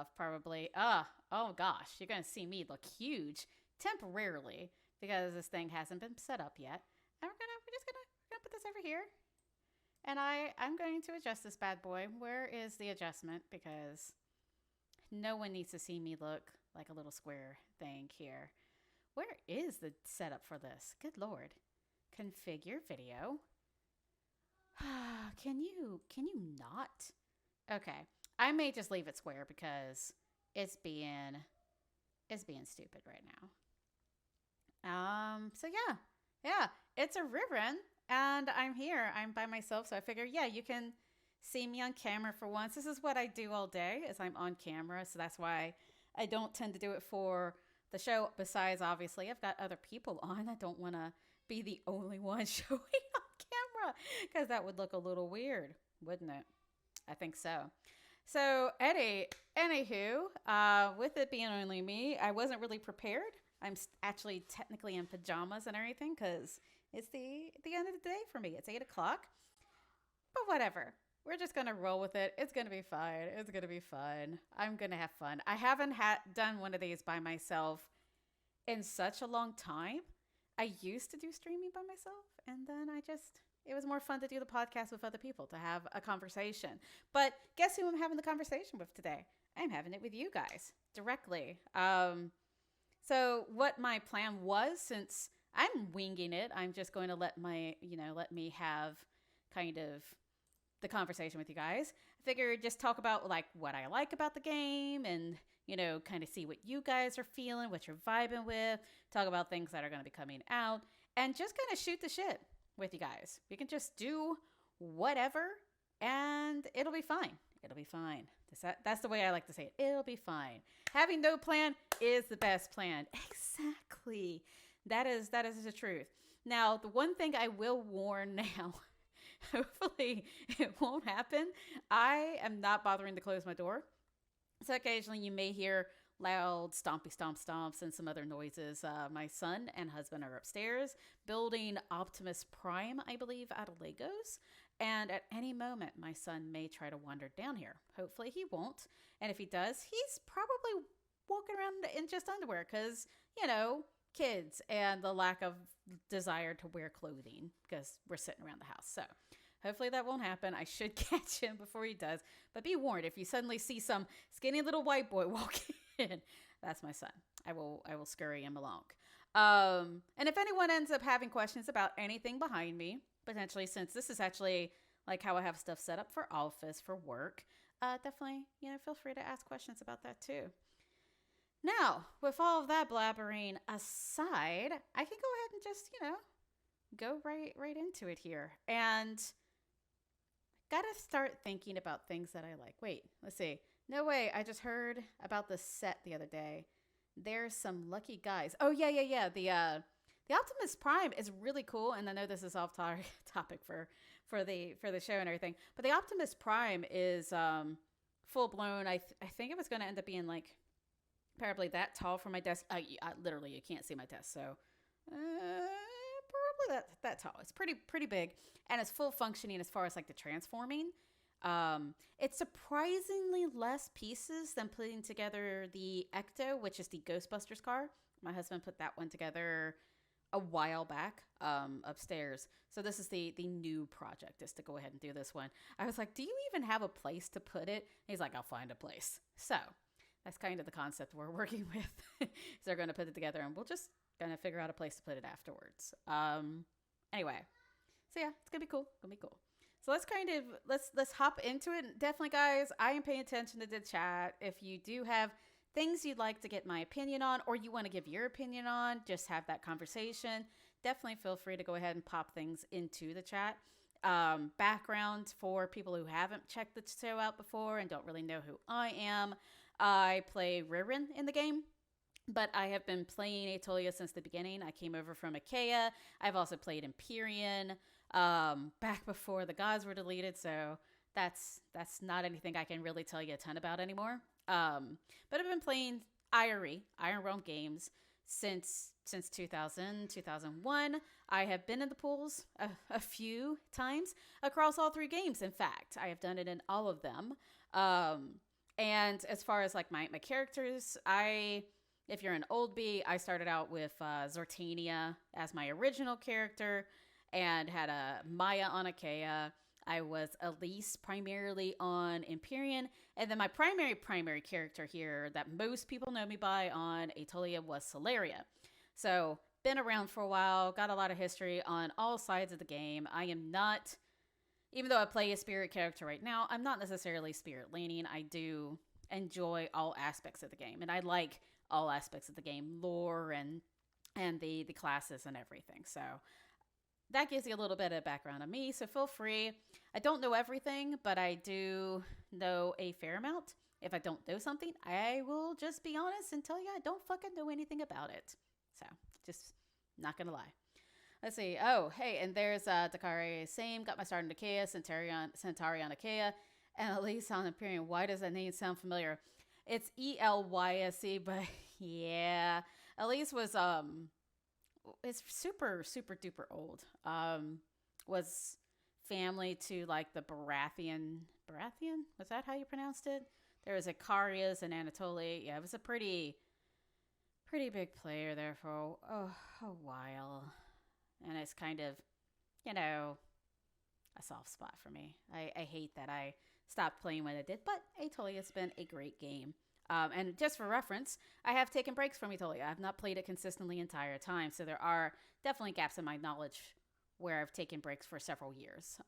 stuff probably. Oh gosh, you're gonna see me look huge temporarily because this thing hasn't been set up yet. And we're just gonna put this over here, and I'm going to adjust this bad boy. Where is the adjustment? Because no one needs to see me look like a little square thing here. Where is the setup for this? Good lord. Configure video. Can you not? Okay. I may just leave it square because it's being stupid right now. So yeah. Yeah, it's a Rihrin and I'm here. I'm by myself, so I figure yeah, you can see me on camera for once. This is what I do all day is I'm on camera, so that's why I don't tend to do it for the show. Besides, obviously, I've got other people on. I don't want to be the only one showing on camera because that would look a little weird, wouldn't it? I think so. So, anywho, with it being only me, I wasn't really prepared. I'm actually technically in pajamas and everything because it's the end of the day for me. It's 8 o'clock, but whatever. We're just gonna roll with it. It's gonna be fine. It's gonna be fun. I'm gonna have fun. I haven't done one of these by myself in such a long time. I used to do streaming by myself, and then it was more fun to do the podcast with other people to have a conversation. But guess who I'm having the conversation with today? I'm having it with you guys directly. So what my plan was, since I'm winging it, I'm just going to let me have kind of the conversation with you guys. I figured just talk about like what I like about the game and, kind of see what you guys are feeling, what you're vibing with, talk about things that are going to be coming out, and just kind of shoot the shit with you guys. We can just do whatever and it'll be fine. It'll be fine. That's the way I like to say it. It'll be fine. Having no plan is the best plan. Exactly. That is the truth. Now, the one thing I will warn now, hopefully it won't happen. I am not bothering to close my door. So occasionally you may hear loud stompy stomps and some other noises. My son and husband are upstairs building Optimus Prime, I believe, out of Legos. And at any moment, my son may try to wander down here. Hopefully he won't. And if he does, he's probably walking around in just underwear because, kids and the lack of desire to wear clothing because we're sitting around the house. So hopefully that won't happen. I should catch him before he does. But be warned, if you suddenly see some skinny little white boy walking in, that's my son. I will scurry him along. And if anyone ends up having questions about anything behind me, potentially, since this is actually like how I have stuff set up for office, for work, definitely, feel free to ask questions about that too. Now, with all of that blabbering aside, I can go ahead and just, go right into it here. And gotta start thinking about things that I like. Wait, let's see. No way, I just heard about the set the other day. There's some lucky guys. Oh, yeah. The Optimus Prime is really cool, and I know this is off topic for the show and everything, but the Optimus Prime is full blown. I think it was going to end up being like probably that tall for my desk. Literally, you can't see my desk, so probably that tall. It's pretty big, and it's full functioning as far as like the transforming. It's surprisingly less pieces than putting together the Ecto, which is the Ghostbusters car. My husband put that one together a while back upstairs. So this is the new project, is to go ahead and do this one. I was like, do you even have a place to put it? And he's like, I'll find a place. So that's kind of the concept we're working with. So they're going to put it together and we'll just kind of figure out a place to put it afterwards. Anyway, so yeah, it's going to be cool. So let's hop into it. Definitely, guys, I am paying attention to the chat. If you do have things you'd like to get my opinion on, or you want to give your opinion on, just have that conversation, definitely feel free to go ahead and pop things into the chat. Background for people who haven't checked the show out before and don't really know who I am. I play Rihrin in the game, but I have been playing Aetolia since the beginning. I came over from Achaea. I've also played Empyrean back before the gods were deleted, so that's not anything I can really tell you a ton about anymore. But I've been playing Iron Realm games since 2001. I have been in the pools a few times across all three games. In fact, I have done it in all of them. And as far as like my characters, if you're an old bee, I started out with Zortania as my original character and had a Maya on Achaea. I was Elise primarily on Empyrean. And then my primary character here that most people know me by on Aetolia was Solaria. So, been around for a while, got a lot of history on all sides of the game. I am not, even though I play a spirit character right now, I'm not necessarily spirit leaning. I do enjoy all aspects of the game, and I like all aspects of the game, lore and the classes and everything. So that gives you a little bit of background on me. So feel free. I don't know everything, but I do know a fair amount. If I don't know something, I will just be honest and tell you I don't fucking know anything about it. So just not gonna lie. Let's see. Oh, hey, and there's Dakari. Same. Got my start in Achaea, Centauri on Achaea, and Elise on Empyrean. Why does that name sound familiar? It's Elysc, but yeah, Elise was it's super duper old. Was family to like the Baratheon. Baratheon? Was that how you pronounced it? There was Icarius and Aetolia. Yeah, it was a pretty big player there for a while. And it's kind of, a soft spot for me. I hate that I stopped playing when I did, but Aetolia has been a great game. And just for reference, I have taken breaks from Aetolia. I've not played it consistently the entire time, so there are definitely gaps in my knowledge where I've taken breaks for several years.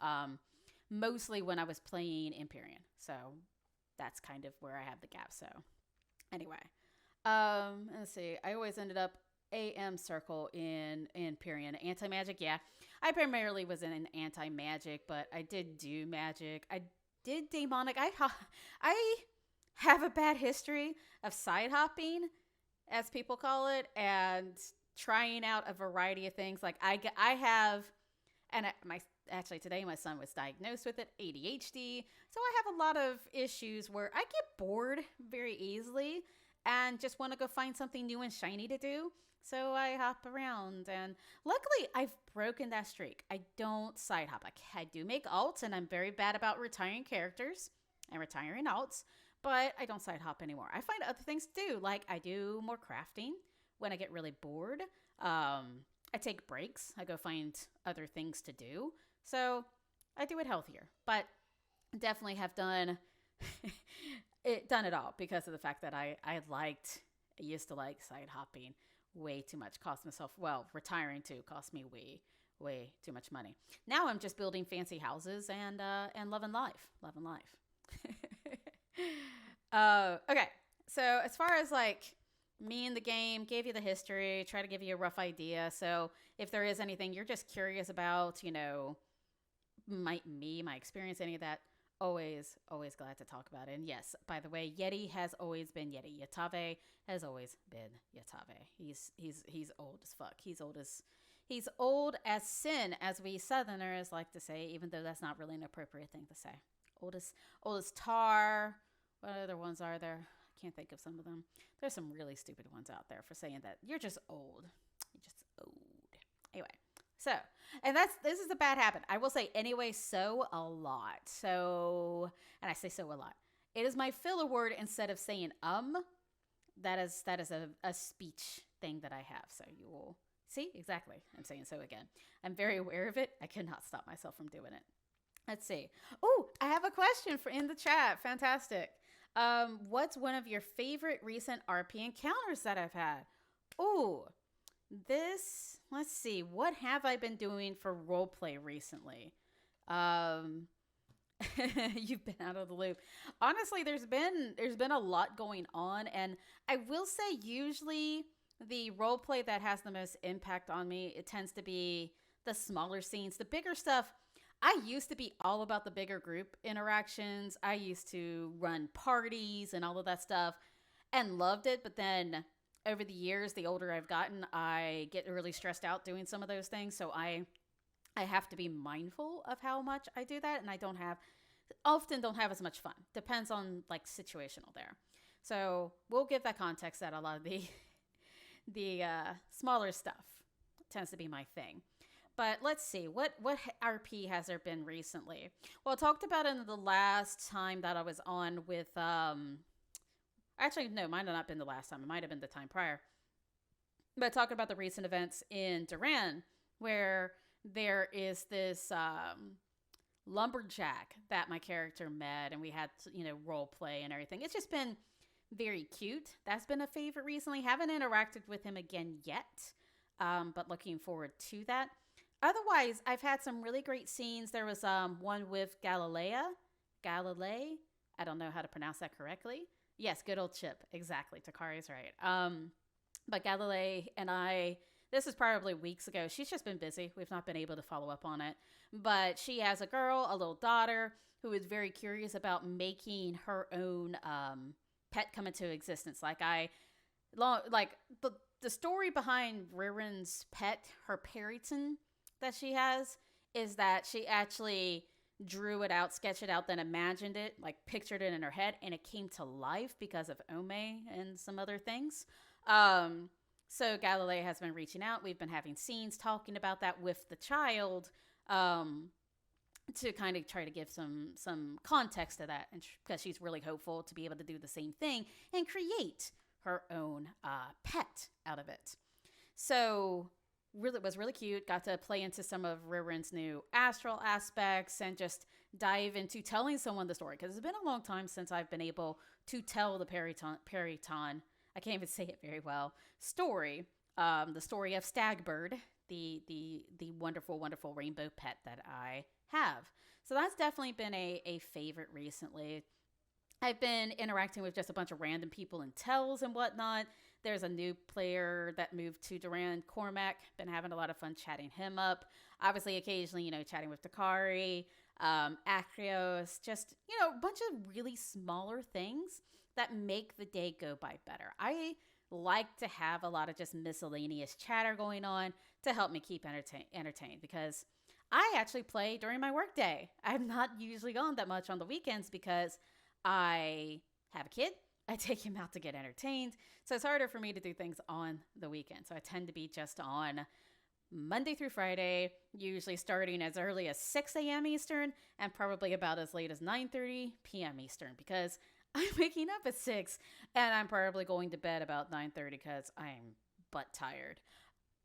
Mostly when I was playing Empyrean, so that's kind of where I have the gap. So anyway, let's see. I always ended up AM circle in Empyrean. Anti-magic, yeah. I primarily was in an anti-magic, but I did do magic. I did demonic. I have a bad history of side hopping, as people call it, and trying out a variety of things. Like I have, and actually today my son was diagnosed with it, ADHD. So I have a lot of issues where I get bored very easily and just want to go find something new and shiny to do. So I hop around, and luckily I've broken that streak. I don't side hop. I do make alts, and I'm very bad about retiring characters and retiring alts, but I don't side hop anymore. I find other things to do. Like I do more crafting when I get really bored. I take breaks. I go find other things to do. So I do it healthier, but definitely have done it all because of the fact that I used to like side hopping way too much. Cost myself, retiring too cost me way too much money. Now I'm just building fancy houses and loving life. Okay, so as far as like me in the game, gave you the history, try to give you a rough idea. So if there is anything you're just curious about, my experience, any of that, always glad to talk about it. And yes, by the way, Yeti has always been Yeti. Yatave has always been Yatave. He's old as fuck. He's old as sin, as we Southerners like to say, even though that's not really an appropriate thing to say. Old as tar. What other ones are there? I can't think of some of them. There's some really stupid ones out there for saying that you're just old. You're just old. Anyway, so, and this is a bad habit. I will say anyway, so a lot. So, and I say so a lot. It is my filler word instead of saying That is a speech thing that I have. So you will see exactly. I'm saying so again. I'm very aware of it. I cannot stop myself from doing it. Let's see. Oh, I have a question for in the chat. Fantastic. What's one of your favorite recent RP encounters that I've had? Oh, let's see. What have I been doing for roleplay recently? You've been out of the loop. Honestly, there's been a lot going on, and I will say usually the roleplay that has the most impact on me, it tends to be the smaller scenes. The bigger stuff, I used to be all about the bigger group interactions. I used to run parties and all of that stuff and loved it. But then over the years, the older I've gotten, I get really stressed out doing some of those things. So I have to be mindful of how much I do that. And I often don't have as much fun. Depends on like situational there. So we'll give that context that a lot of the smaller stuff tends to be my thing. But let's see, what RP has there been recently? Well, I talked about it in the last time that I was on with actually no, might have not been the last time. It might have been the time prior. But talking about the recent events in Duran, where there is this lumberjack that my character met, and we had role play and everything. It's just been very cute. That's been a favorite recently. Haven't interacted with him again yet, but looking forward to that. Otherwise, I've had some really great scenes. There was one with Galilei. I don't know how to pronounce that correctly. Yes, good old Chip. Exactly. Takari's right. But Galilei and I, this is probably weeks ago. She's just been busy. We've not been able to follow up on it. But she has a girl, a little daughter, who is very curious about making her own pet come into existence. The story behind Rihrin's pet, her Periton that she has, is that she actually drew it out, sketched it out, then imagined it, like pictured it in her head, and it came to life because of Ome and some other things. So Galilei has been reaching out. We've been having scenes talking about that with the child, to kind of try to give some context to that, and because she's really hopeful to be able to do the same thing and create her own pet out of it. So really was really cute. Got to play into some of Rihrin's new astral aspects and just dive into telling someone the story, because it's been a long time since I've been able to tell the Periton. I can't even say it very well. Story, the story of Stagbird, the wonderful, wonderful rainbow pet that I have. So that's definitely been a favorite recently. I've been interacting with just a bunch of random people in tells and whatnot. There's a new player that moved to Duran, Cormac. Been having a lot of fun chatting him up. Obviously, occasionally, chatting with Takari, Akrios, just, a bunch of really smaller things that make the day go by better. I like to have a lot of just miscellaneous chatter going on to help me keep entertained, because I actually play during my workday. I'm not usually on that much on the weekends because I have a kid. I take him out to get entertained. So it's harder for me to do things on the weekend. So I tend to be just on Monday through Friday, usually starting as early as 6 a.m. Eastern and probably about as late as 9:30 p.m. Eastern, because I'm waking up at 6 and I'm probably going to bed about 9:30 because I'm butt tired.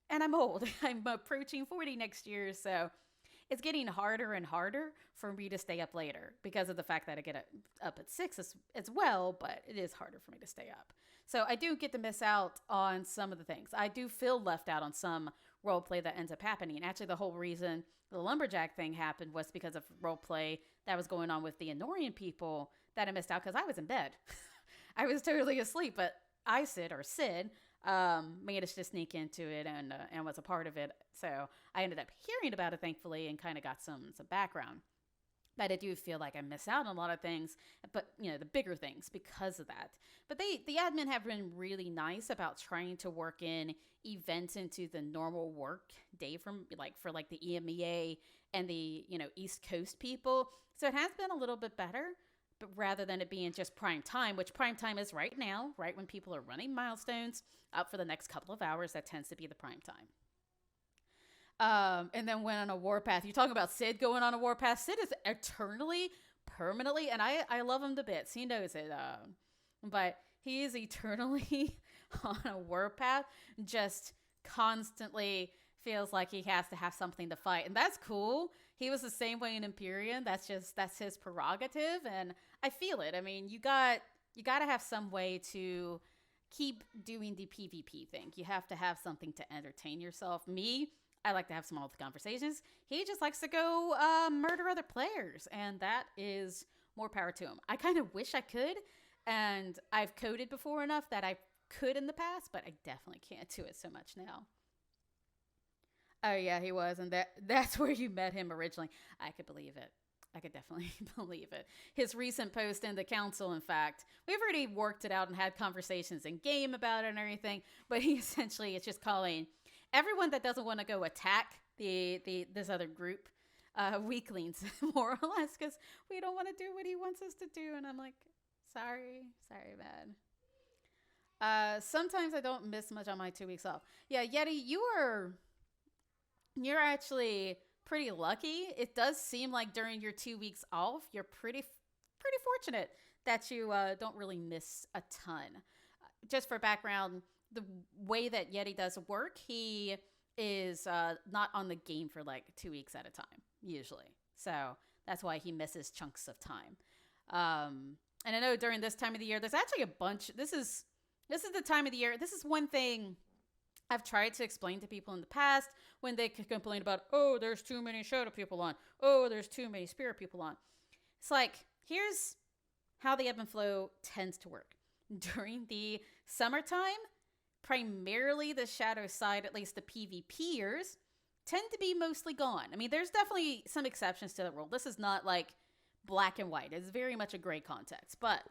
And I'm old. I'm approaching 40 next year, so it's getting harder and harder for me to stay up later because of the fact that I get up at 6 as well, but it is harder for me to stay up. So I do get to miss out on some of the things. I do feel left out on some role play that ends up happening. Actually, the whole reason the lumberjack thing happened was because of role play that was going on with the Anorian people that I missed out because I was in bed. I was totally asleep, but Sid managed to sneak into it and was a part of it. So I ended up hearing about it, thankfully, and kind of got some background. But I do feel like I miss out on a lot of things, but the bigger things because of that. But the admin have been really nice about trying to work in events into the normal work day for the EMEA and the East Coast people. So it has been a little bit better. But rather than it being just prime time, which prime time is right now, right when people are running milestones up for the next couple of hours, that tends to be the prime time. And then went on a warpath. You're talking about Sid going on a warpath. Sid is eternally, permanently, and I love him to bits. He knows it. But he is eternally on a warpath, just constantly feels like he has to have something to fight. And that's cool. He was the same way in Empyrean. That's his prerogative, and I feel it. I mean, you got to have some way to keep doing the PvP thing. You have to have something to entertain yourself. Me, I like to have small conversations. He just likes to go murder other players, and that is more power to him. I kind of wish I could, and I've coded before enough that I could in the past, but I definitely can't do it so much now. Oh yeah, he was, and that's where you met him originally. I could believe it. I could definitely believe it. His recent post in the council, in fact, we've already worked it out and had conversations in game about it and everything, but he essentially is just calling everyone that doesn't want to go attack this other group weaklings, more or less, because we don't want to do what he wants us to do. And I'm like, sorry, man. Sometimes I don't miss much on my 2 weeks off. Yeah, Yeti, you're actually pretty lucky. It does seem like during your 2 weeks off, you're pretty fortunate that you don't really miss a ton. Just for background, the way that Yeti does work, he is not on the game for like 2 weeks at a time, usually. So that's why he misses chunks of time. And I know during this time of the year, there's actually a bunch. This is the time of the year. This is one thing I've tried to explain to people in the past when they complain about, oh, there's too many shadow people on. Oh, there's too many spirit people on. It's like, here's how the ebb and flow tends to work. During the summertime, primarily the shadow side, at least the PvPers, tend to be mostly gone. I mean, there's definitely some exceptions to the rule. This is not like black and white. It's very much a gray context. But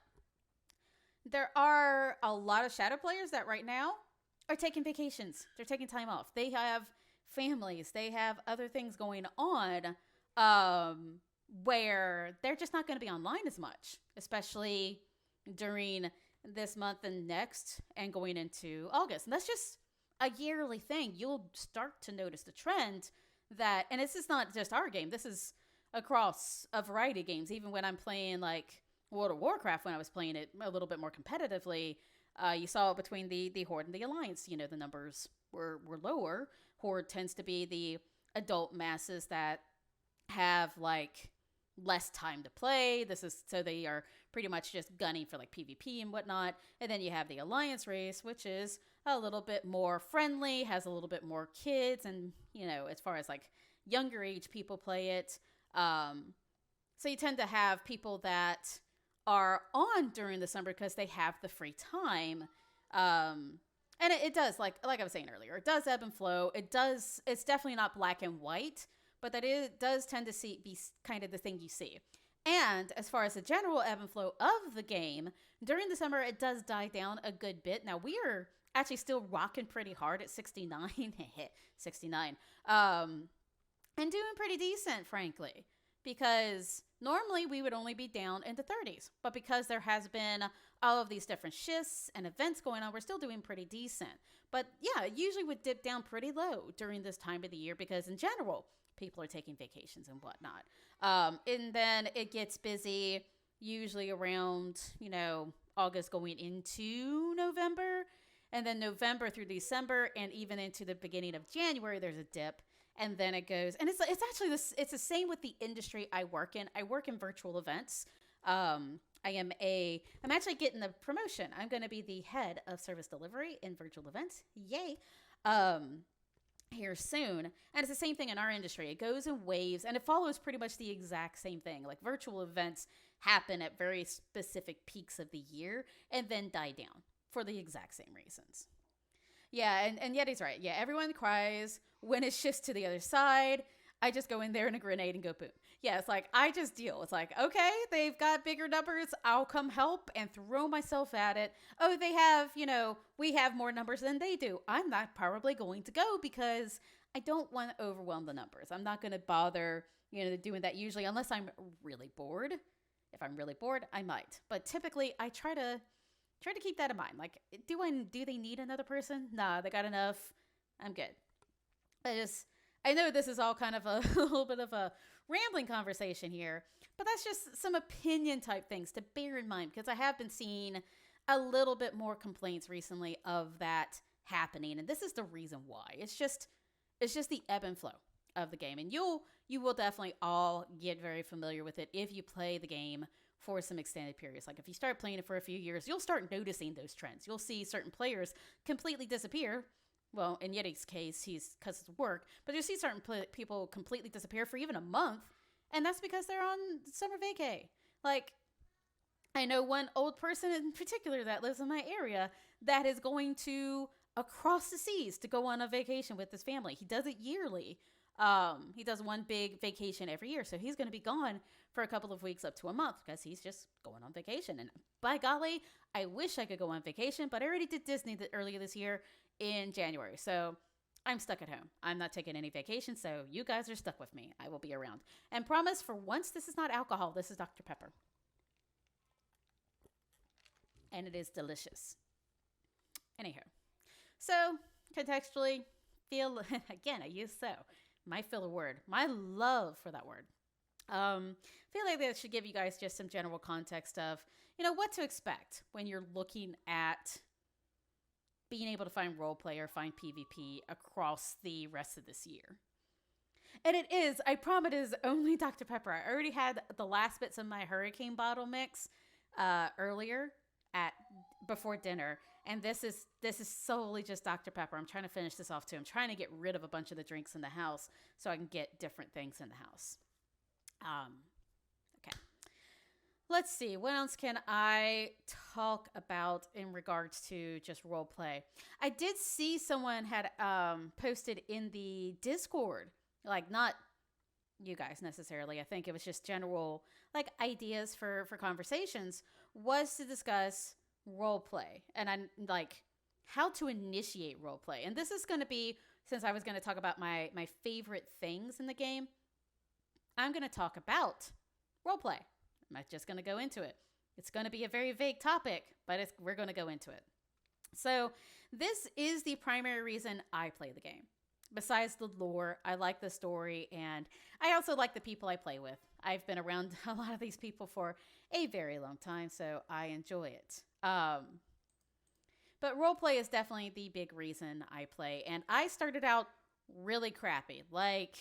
there are a lot of shadow players that right now are taking vacations. They're taking time off. They have families. They have other things going on where they're just not going to be online as much, especially during this month and next and going into August. And that's just a yearly thing. You'll start to notice the trend that, and this is not just our game, this is across a variety of games. Even when I'm playing like World of Warcraft, when I was playing it a little bit more competitively, you saw it between the Horde and the Alliance. You know, the numbers were lower. Horde tends to be the adult masses that have like less time to play. So they are pretty much just gunning for like PvP and whatnot. And then you have the Alliance race, which is a little bit more friendly, has a little bit more kids, and you know, as far as like younger age people play it. So you tend to have people that are on during the summer because they have the free time. And it does, like I was saying earlier, it does ebb and flow. It's definitely not black and white, but does tend to be kind of the thing you see. And as far as the general ebb and flow of the game, during the summer, it does die down a good bit. Now, we are actually still rocking pretty hard at 69, 69, and doing pretty decent, frankly, because normally we would only be down in the 30s. But because there has been all of these different shifts and events going on, we're still doing pretty decent. But yeah, it usually would dip down pretty low during this time of the year because in general, people are taking vacations and whatnot. And then it gets busy usually around, August going into November. And then November through December and even into the beginning of January, there's a dip. And then it goes, and it's actually it's the same with the industry I work in. I work in virtual events. I'm actually getting a promotion. I'm going to be the head of service delivery in virtual events. Yay. Here soon. And it's the same thing in our industry. It goes in waves and it follows pretty much the exact same thing. Like virtual events happen at very specific peaks of the year and then die down for the exact same reasons. Yeah, and Yeti's right. Yeah, everyone cries when it shifts to the other side. I just go in there in a grenade and go boom. Yeah, it's like, I just deal. It's like, okay, they've got bigger numbers. I'll come help and throw myself at it. Oh, they have, we have more numbers than they do. I'm not probably going to go because I don't want to overwhelm the numbers. I'm not going to bother, doing that usually unless I'm really bored. If I'm really bored, I might. But typically, I try to keep that in mind. Like, do they need another person? Nah, they got enough. I'm good. I know this is all kind of a little bit of a rambling conversation here, but that's just some opinion type things to bear in mind because I have been seeing a little bit more complaints recently of that happening, and this is the reason why. It's just the ebb and flow of the game, and you will definitely all get very familiar with it if you play the game for some extended periods. Like if you start playing it for a few years, you'll start noticing those trends. You'll see certain players completely disappear. Well, in Yeti's case, because it's work, but you see certain people completely disappear for even a month, and that's because they're on summer vacay. Like, I know one old person in particular that lives in my area that is going to across the seas to go on a vacation with his family. He does it yearly. He does one big vacation every year, so he's going to be gone for a couple of weeks up to a month because he's just going on vacation. And by golly, I wish I could go on vacation, but I already did Disney earlier this year in January, so I'm stuck at home. I'm not taking any vacation, so you guys are stuck with me. I will be around. And promise, for once, this is not alcohol. This is Dr. Pepper. And it is delicious. Anyhow, so contextually, again, I use so. my filler word, my love for that word. I feel like that should give you guys just some general context of, what to expect when you're looking at being able to find roleplay or find PvP across the rest of this year. And it is, I promise, it is only Dr. Pepper. I already had the last bits of my hurricane bottle mix earlier before dinner, and this is solely just Dr. Pepper. I'm trying to finish this off too. I'm trying to get rid of a bunch of the drinks in the house so I can get different things in the house. Okay. Let's see. What else can I talk about in regards to just role play? I did see someone had posted in the Discord, like not you guys necessarily. I think it was just general like ideas for conversations was to discuss role play and I like how to initiate role play. And this is going to be, since I was going to talk about my favorite things in the game, I'm going to talk about roleplay. I'm not just going to go into it. It's going to be a very vague topic, but we're going to go into it. So this is the primary reason I play the game. Besides the lore, I like the story, and I also like the people I play with. I've been around a lot of these people for a very long time, so I enjoy it. But roleplay is definitely the big reason I play, and I started out really crappy. Like,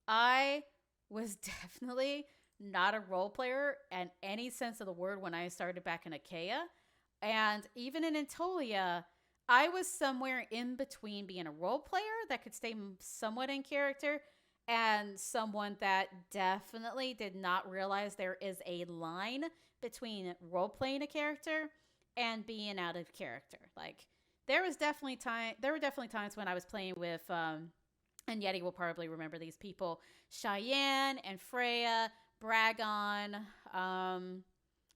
I was definitely not a role player in any sense of the word when I started back in Achaea. And even in Aetolia, I was somewhere in between being a role player that could stay somewhat in character and someone that definitely did not realize there is a line between role playing a character and being out of character. Like, there were definitely times when I was playing with and Yeti will probably remember these people: Cheyenne and Freya, Bragon,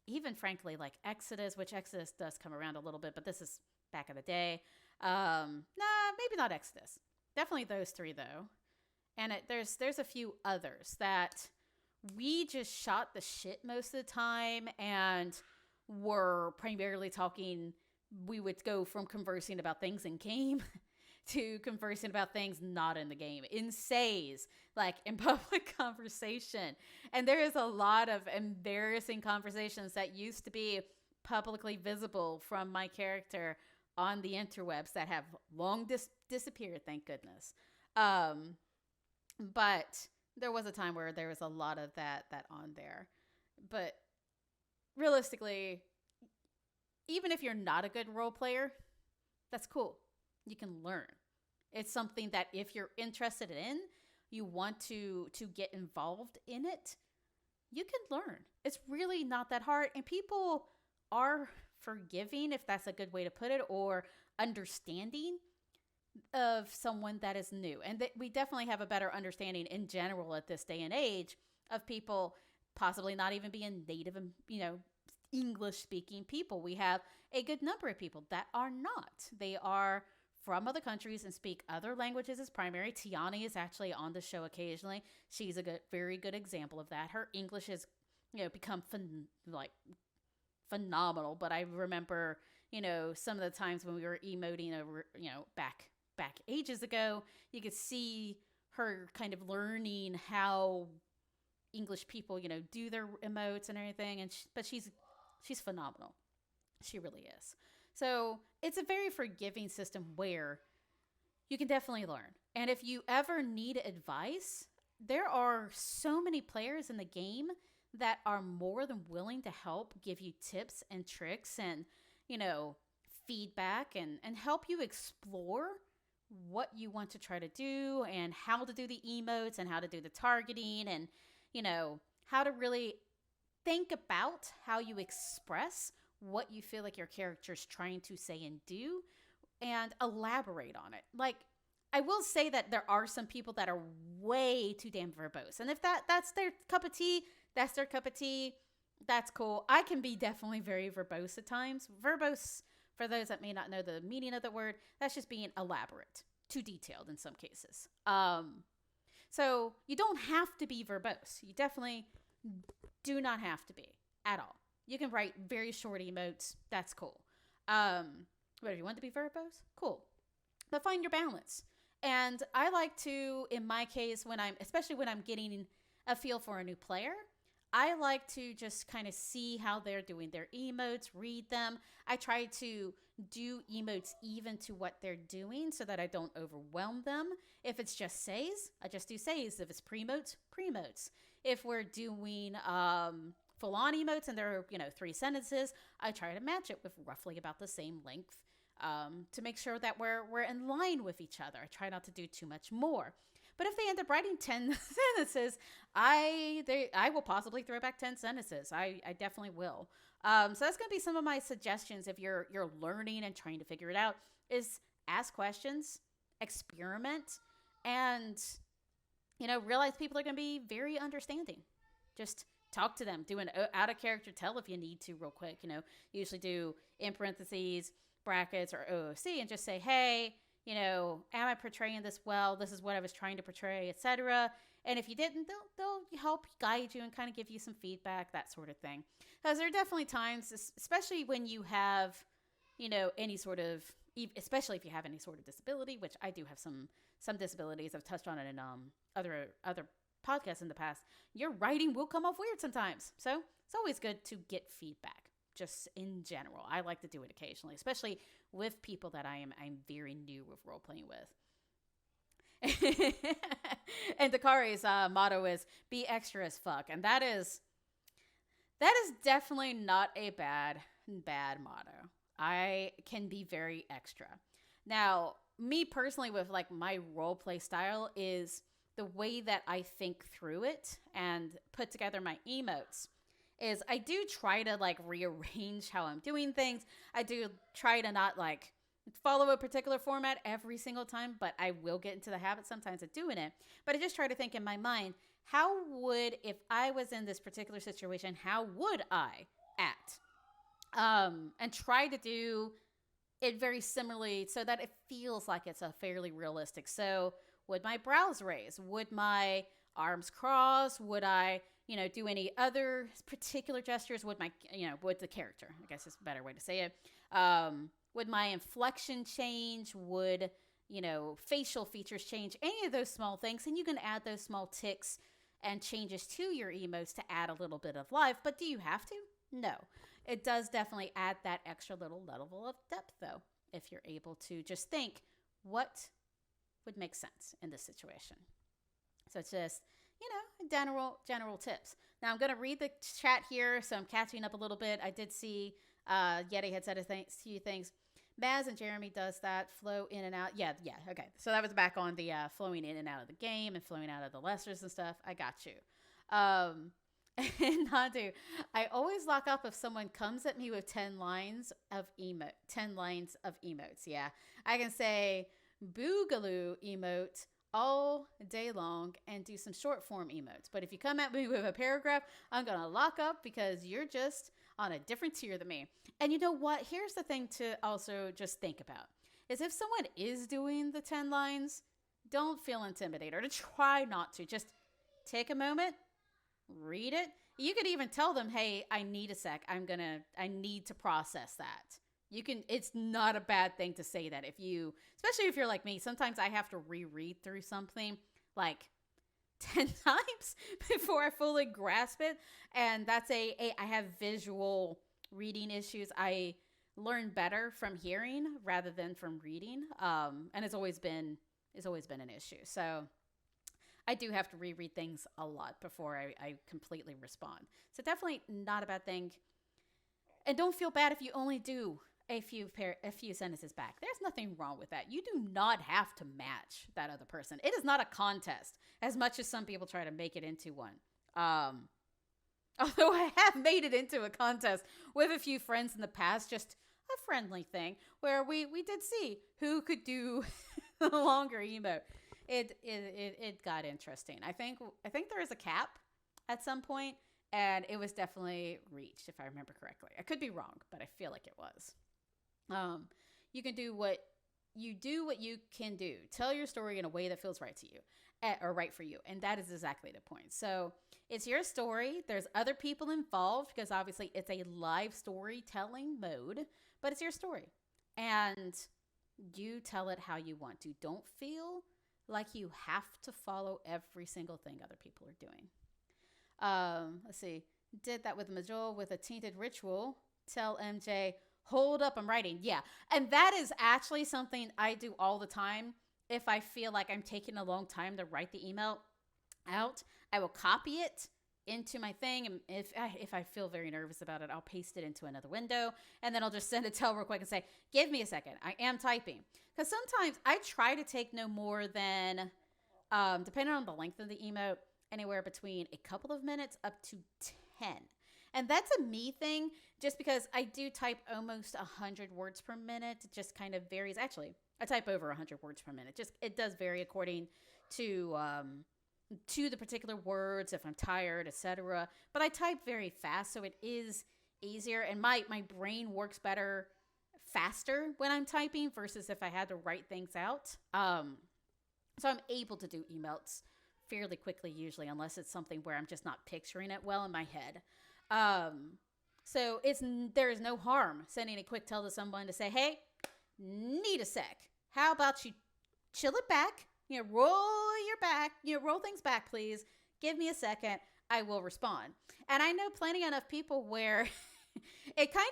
even frankly like Exodus, which Exodus does come around a little bit, but this is back in the day. Maybe not Exodus. Definitely those three though. And there's a few others that we just shot the shit most of the time and were primarily talking. We would go from conversing about things in game to conversing about things not in the game, in says, like in public conversation. And there is a lot of embarrassing conversations that used to be publicly visible from my character on the interwebs that have long disappeared, thank goodness. But there was a time where there was a lot of that on there. But realistically, even if you're not a good role player, that's cool. You can learn. It's something that if you're interested in, you want to get involved in it, you can learn. It's really not that hard. And people are forgiving, if that's a good way to put it, or understanding of someone that is new. And we definitely have a better understanding in general at this day and age of people possibly not even being native, English speaking people. We have a good number of people that are not. They are from other countries and speak other languages as primary. Tiani is actually on the show occasionally. She's a very good example of that. Her English has, become phenomenal. But I remember, some of the times when we were emoting over, back ages ago, you could see her kind of learning how English people, do their emotes and everything. But she's phenomenal. She really is. So it's a very forgiving system where you can definitely learn. And if you ever need advice, there are so many players in the game that are more than willing to help give you tips and tricks and, feedback and help you explore what you want to try to do and how to do the emotes and how to do the targeting and, how to really think about how you express what you feel like your character's trying to say and do and elaborate on it. Like, I will say that there are some people that are way too damn verbose. And if that's their cup of tea, that's their cup of tea. That's cool. I can be definitely very verbose at times. Verbose, for those that may not know the meaning of the word, that's just being elaborate, too detailed in some cases. So you don't have to be verbose. You definitely do not have to be at all. You can write very short emotes. That's cool. But if you want to be verbose, cool. But find your balance. And I like to, in my case, especially when I'm getting a feel for a new player, I like to just kind of see how they're doing their emotes, read them. I try to do emotes even to what they're doing so that I don't overwhelm them. If it's just says, I just do says. If it's premotes, premotes. If we're doing full on emotes and they're, 3 sentences, I try to match it with roughly about the same length to make sure that we're in line with each other. I try not to do too much more. But if they end up writing 10 sentences, I will possibly throw back 10 sentences. I definitely will. So that's going to be some of my suggestions if you're learning and trying to figure it out, is ask questions, experiment, and, realize people are going to be very understanding. Just talk to them. Do an out-of-character tell if you need to real quick. Usually do in parentheses, brackets, or OOC, and just say, hey, am I portraying this well? This is what I was trying to portray, etc. And if you didn't, they'll help guide you and kind of give you some feedback, that sort of thing. Because there are definitely times, especially when you have, any sort of, especially if you have any sort of disability, which I do have some disabilities. I've touched on it in other podcasts in the past. Your writing will come off weird sometimes. So it's always good to get feedback. Just in general, I like to do it occasionally, especially with people that I'm very new with role playing with. And Dakari's motto is "be extra as fuck," and that is definitely not a bad motto. I can be very extra. Now, me personally, with like my role play style, is the way that I think through it and put together my emotes. Is I do try to like rearrange how I'm doing things. I do try to not like follow a particular format every single time, but I will get into the habit sometimes of doing it. But I just try to think in my mind, if I was in this particular situation, how would I act? And try to do it very similarly so that it feels like it's a fairly realistic. So would my brows raise? Would my arms cross? Would I do any other particular gestures? Would the character, I guess is a better way to say it. Would my inflection change? Would, facial features change? Any of those small things. And you can add those small ticks and changes to your emotes to add a little bit of life. But do you have to? No. It does definitely add that extra little level of depth, though, if you're able to just think, what would make sense in this situation? So it's just, general tips. Now I'm going to read the chat here, so I'm catching up a little bit. I did see Yeti had said a few things. Maz and Jeremy does that, flow in and out. Yeah, okay. So that was back on the flowing in and out of the game and flowing out of the lessers and stuff. I got you. And Nadu, I always lock up if someone comes at me with 10 lines of emotes. Yeah, I can say boogaloo emote all day long and do some short form emotes. But if you come at me with a paragraph, I'm going to lock up because you're just on a different tier than me. And you know what? Here's the thing to also just think about is if someone is doing the 10 lines, don't feel intimidated or to try not to. Just take a moment, read it. You could even tell them, hey, I need a sec. I need to process that. It's not a bad thing to say that especially if you're like me, sometimes I have to reread through something like 10 times before I fully grasp it. And that's I have visual reading issues. I learn better from hearing rather than from reading. And it's always been an issue. So I do have to reread things a lot before I completely respond. So definitely not a bad thing. And don't feel bad if you only do a few sentences back. There's nothing wrong with that. You do not have to match that other person. It is not a contest, as much as some people try to make it into one. Although I have made it into a contest with a few friends in the past, just a friendly thing, where we did see who could do the longer emote. It got interesting. I think there is a cap at some point, and it was definitely reached, if I remember correctly. I could be wrong, but I feel like it was. You can do what you can do. Tell your story in a way that feels right to you, or right for you. And that is exactly the point. So it's your story. There's other people involved because obviously it's a live storytelling mode, but it's your story. And You tell it how you want to. Don't feel like you have to follow every single thing other people are doing. Let's see. Did that with Majol with a tainted ritual. Tell MJ, hold up, I'm writing. Yeah. And that is actually something I do all the time. If I feel like I'm taking a long time to write the email out, I will copy it into my thing. And if I feel very nervous about it, I'll paste it into another window. And then I'll just send it to her real quick and say, give me a second. I am typing. Because sometimes I try to take no more than, depending on the length of the emote, anywhere between a couple of minutes up to 10. And that's a me thing, just because I do type almost 100 words per minute. It just kind of varies. Actually, I type over 100 words per minute. Just it does vary according to the particular words, if I'm tired, etc. But I type very fast, so it is easier. And my brain works better faster when I'm typing versus if I had to write things out. So I'm able to do emails fairly quickly usually, unless it's something where I'm just not picturing it well in my head. So there is no harm sending a quick tell to someone to say, hey, need a sec. How about you chill it back? Roll things back, please. Give me a second. I will respond. And I know plenty enough people where it kind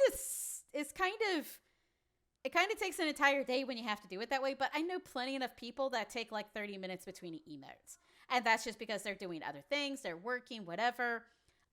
of takes an entire day when you have to do it that way. But I know plenty enough people that take like 30 minutes between emails. And that's just because they're doing other things, they're working, whatever.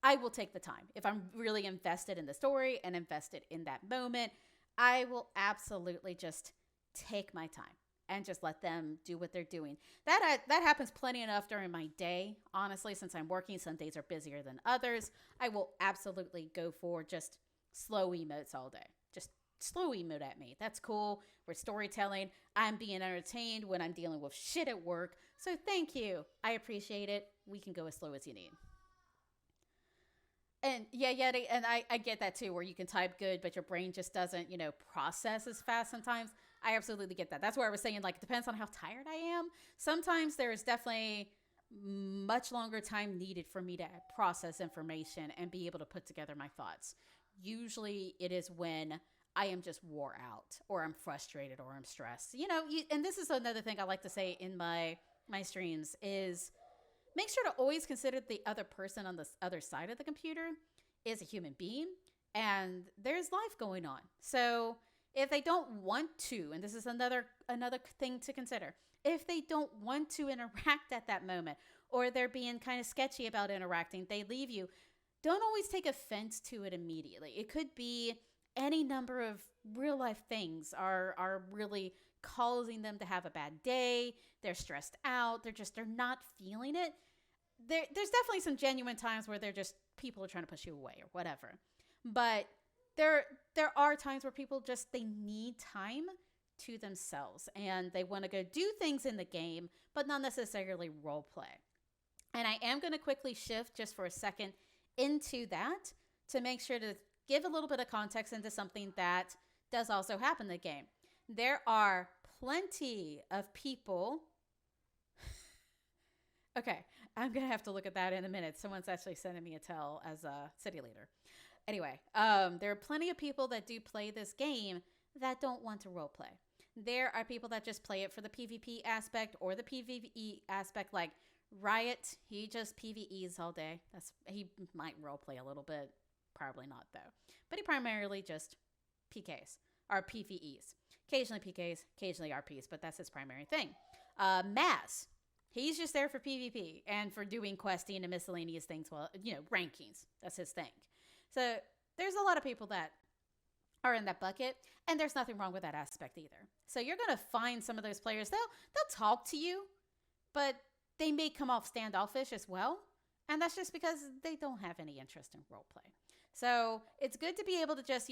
I will take the time. If I'm really invested in the story and invested in that moment, I will absolutely just take my time and just let them do what they're doing. That happens plenty enough during my day. Honestly, since I'm working, some days are busier than others. I will absolutely go for just slow emotes all day. Just slow emote at me. That's cool. We're storytelling. I'm being entertained when I'm dealing with shit at work. So thank you. I appreciate it. We can go as slow as you need. And and I get that too, where you can type good, but your brain just doesn't, process as fast sometimes. I absolutely get that. That's where I was saying, like, it depends on how tired I am. Sometimes there is definitely much longer time needed for me to process information and be able to put together my thoughts. Usually it is when I am just wore out or I'm frustrated or I'm stressed. And this is another thing I like to say in my streams is make sure to always consider the other person on the other side of the computer is a human being and there's life going on. So if they don't want to, and this is another thing to consider, if they don't want to interact at that moment or they're being kind of sketchy about interacting, they leave you, don't always take offense to it immediately. It could be any number of real life things are really causing them to have a bad day. They're stressed out. They're not feeling it. There's definitely some genuine times where people are trying to push you away or whatever. But there are times where people they need time to themselves and they want to go do things in the game, but not necessarily role play. And I am going to quickly shift just for a second into that to make sure to give a little bit of context into something that does also happen in the game. There are plenty of people. Okay, I'm going to have to look at that in a minute. Someone's actually sending me a tell as a city leader. Anyway, there are plenty of people that do play this game that don't want to role play. There are people that just play it for the PvP aspect or the PvE aspect, like Riot. He just PvEs all day. He might role play a little bit. Probably not, though. But he primarily just PKs or PvEs. Occasionally PKs, occasionally RPs, but that's his primary thing. Maz. He's just there for PvP and for doing questing and miscellaneous things. Well, rankings. That's his thing. So there's a lot of people that are in that bucket, and there's nothing wrong with that aspect either. So you're going to find some of those players, they'll talk to you, but they may come off standoffish as well. And that's just because they don't have any interest in role play. So it's good to be able to just,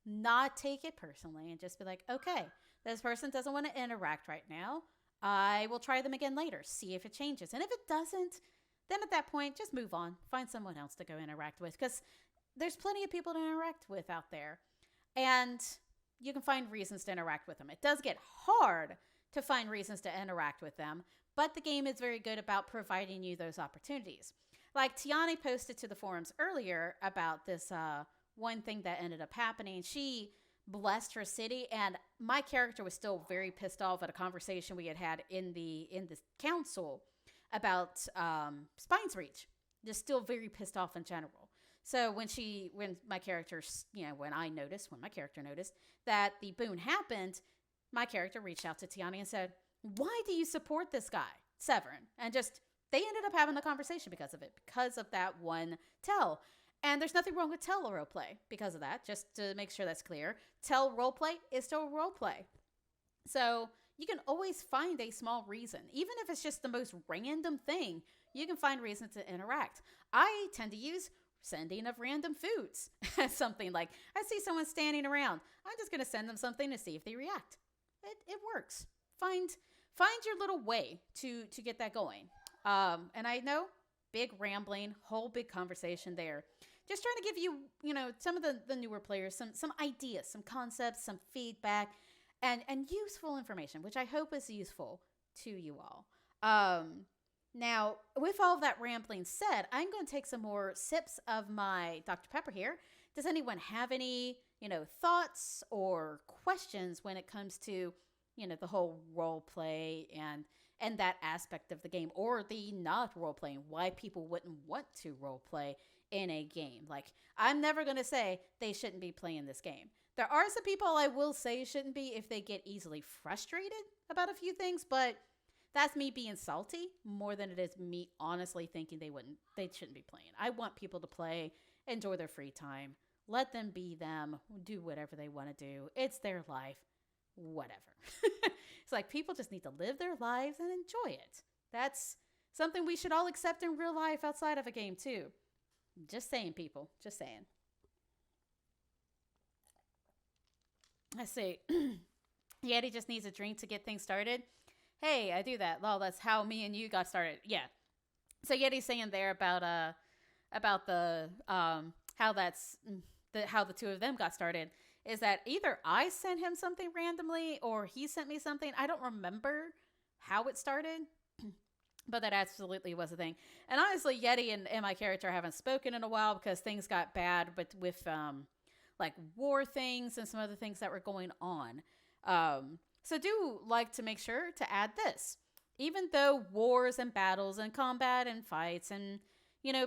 not take it personally and just be like, okay, this person doesn't want to interact right now. I will try them again later, see if it changes. And if it doesn't, then at that point, just move on. Find someone else to go interact with because there's plenty of people to interact with out there. And you can find reasons to interact with them. It does get hard to find reasons to interact with them, but the game is very good about providing you those opportunities. Like Tiani posted to the forums earlier about this one thing that ended up happening. She blessed her city, and my character was still very pissed off at a conversation we had had in the council about Spine's Reach. Just still very pissed off in general. So when my character, when my character noticed that the boon happened, my character reached out to Tiani and said, "Why do you support this guy, Severin?" And just they ended up having a conversation because of it, because of that one tell. And there's nothing wrong with tell roleplay because of that, just to make sure that's clear. Tell roleplay is still roleplay. So you can always find a small reason. Even if it's just the most random thing, you can find reason to interact. I tend to use sending of random foods as something like, I see someone standing around. I'm just going to send them something to see if they react. It works. Find your little way to get that going. And I know, big rambling, whole big conversation there. Just trying to give you, some of the newer players, some ideas, some concepts, some feedback, and useful information, which I hope is useful to you all. Now, with all of that rambling said, I'm going to take some more sips of my Dr. Pepper here. Does anyone have any, thoughts or questions when it comes to, the whole role play and that aspect of the game, or the not role playing, why people wouldn't want to role play in a game? Like, I'm never going to say they shouldn't be playing this game. There are some people I will say shouldn't be if they get easily frustrated about a few things, but that's me being salty more than it is me honestly thinking they shouldn't be playing. I want people to play, enjoy their free time, let them be them, do whatever they want to do. It's their life, whatever. It's like people just need to live their lives and enjoy it. That's something we should all accept in real life outside of a game too. Just saying, people. Just saying. Let's see. Yeti just needs a drink to get things started. Hey, I do that. Well, that's how me and you got started. Yeah. So Yeti's saying there about the how the two of them got started is that either I sent him something randomly or he sent me something. I don't remember how it started, but that absolutely was a thing. And honestly, Yeti and my character haven't spoken in a while because things got bad with like war things and some other things that were going on. So do like to make sure to add this. Even though wars and battles and combat and fights and,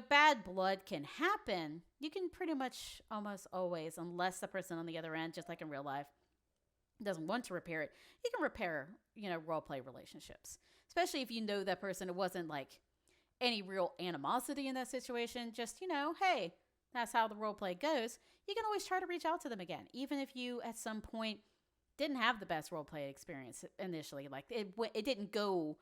bad blood can happen, you can pretty much almost always, unless the person on the other end, just like in real life, doesn't want to repair it, you can repair, role-play relationships. Especially if you know that person, it wasn't like any real animosity in that situation. Just, hey, that's how the roleplay goes. You can always try to reach out to them again, even if you at some point didn't have the best roleplay experience initially. Like it didn't go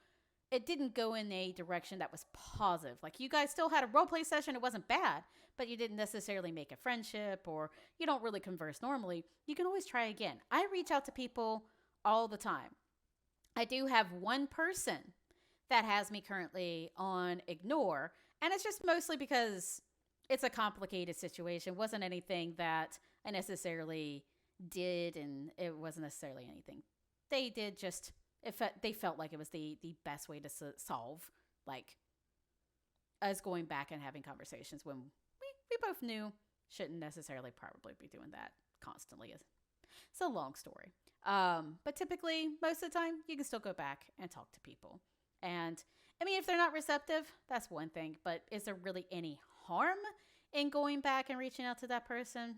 in a direction that was positive. Like you guys still had a roleplay session, it wasn't bad, but you didn't necessarily make a friendship or you don't really converse normally. You can always try again. I reach out to people all the time. I do have one person that has me currently on ignore, and it's just mostly because it's a complicated situation. It wasn't anything that I necessarily did, and it wasn't necessarily anything they did. Just they felt like it was the best way to solve, like us going back and having conversations when we both knew shouldn't necessarily probably be doing that constantly. It's a long story. But typically, most of the time, you can still go back and talk to people. And I mean, if they're not receptive, that's one thing. But is there really any harm in going back and reaching out to that person?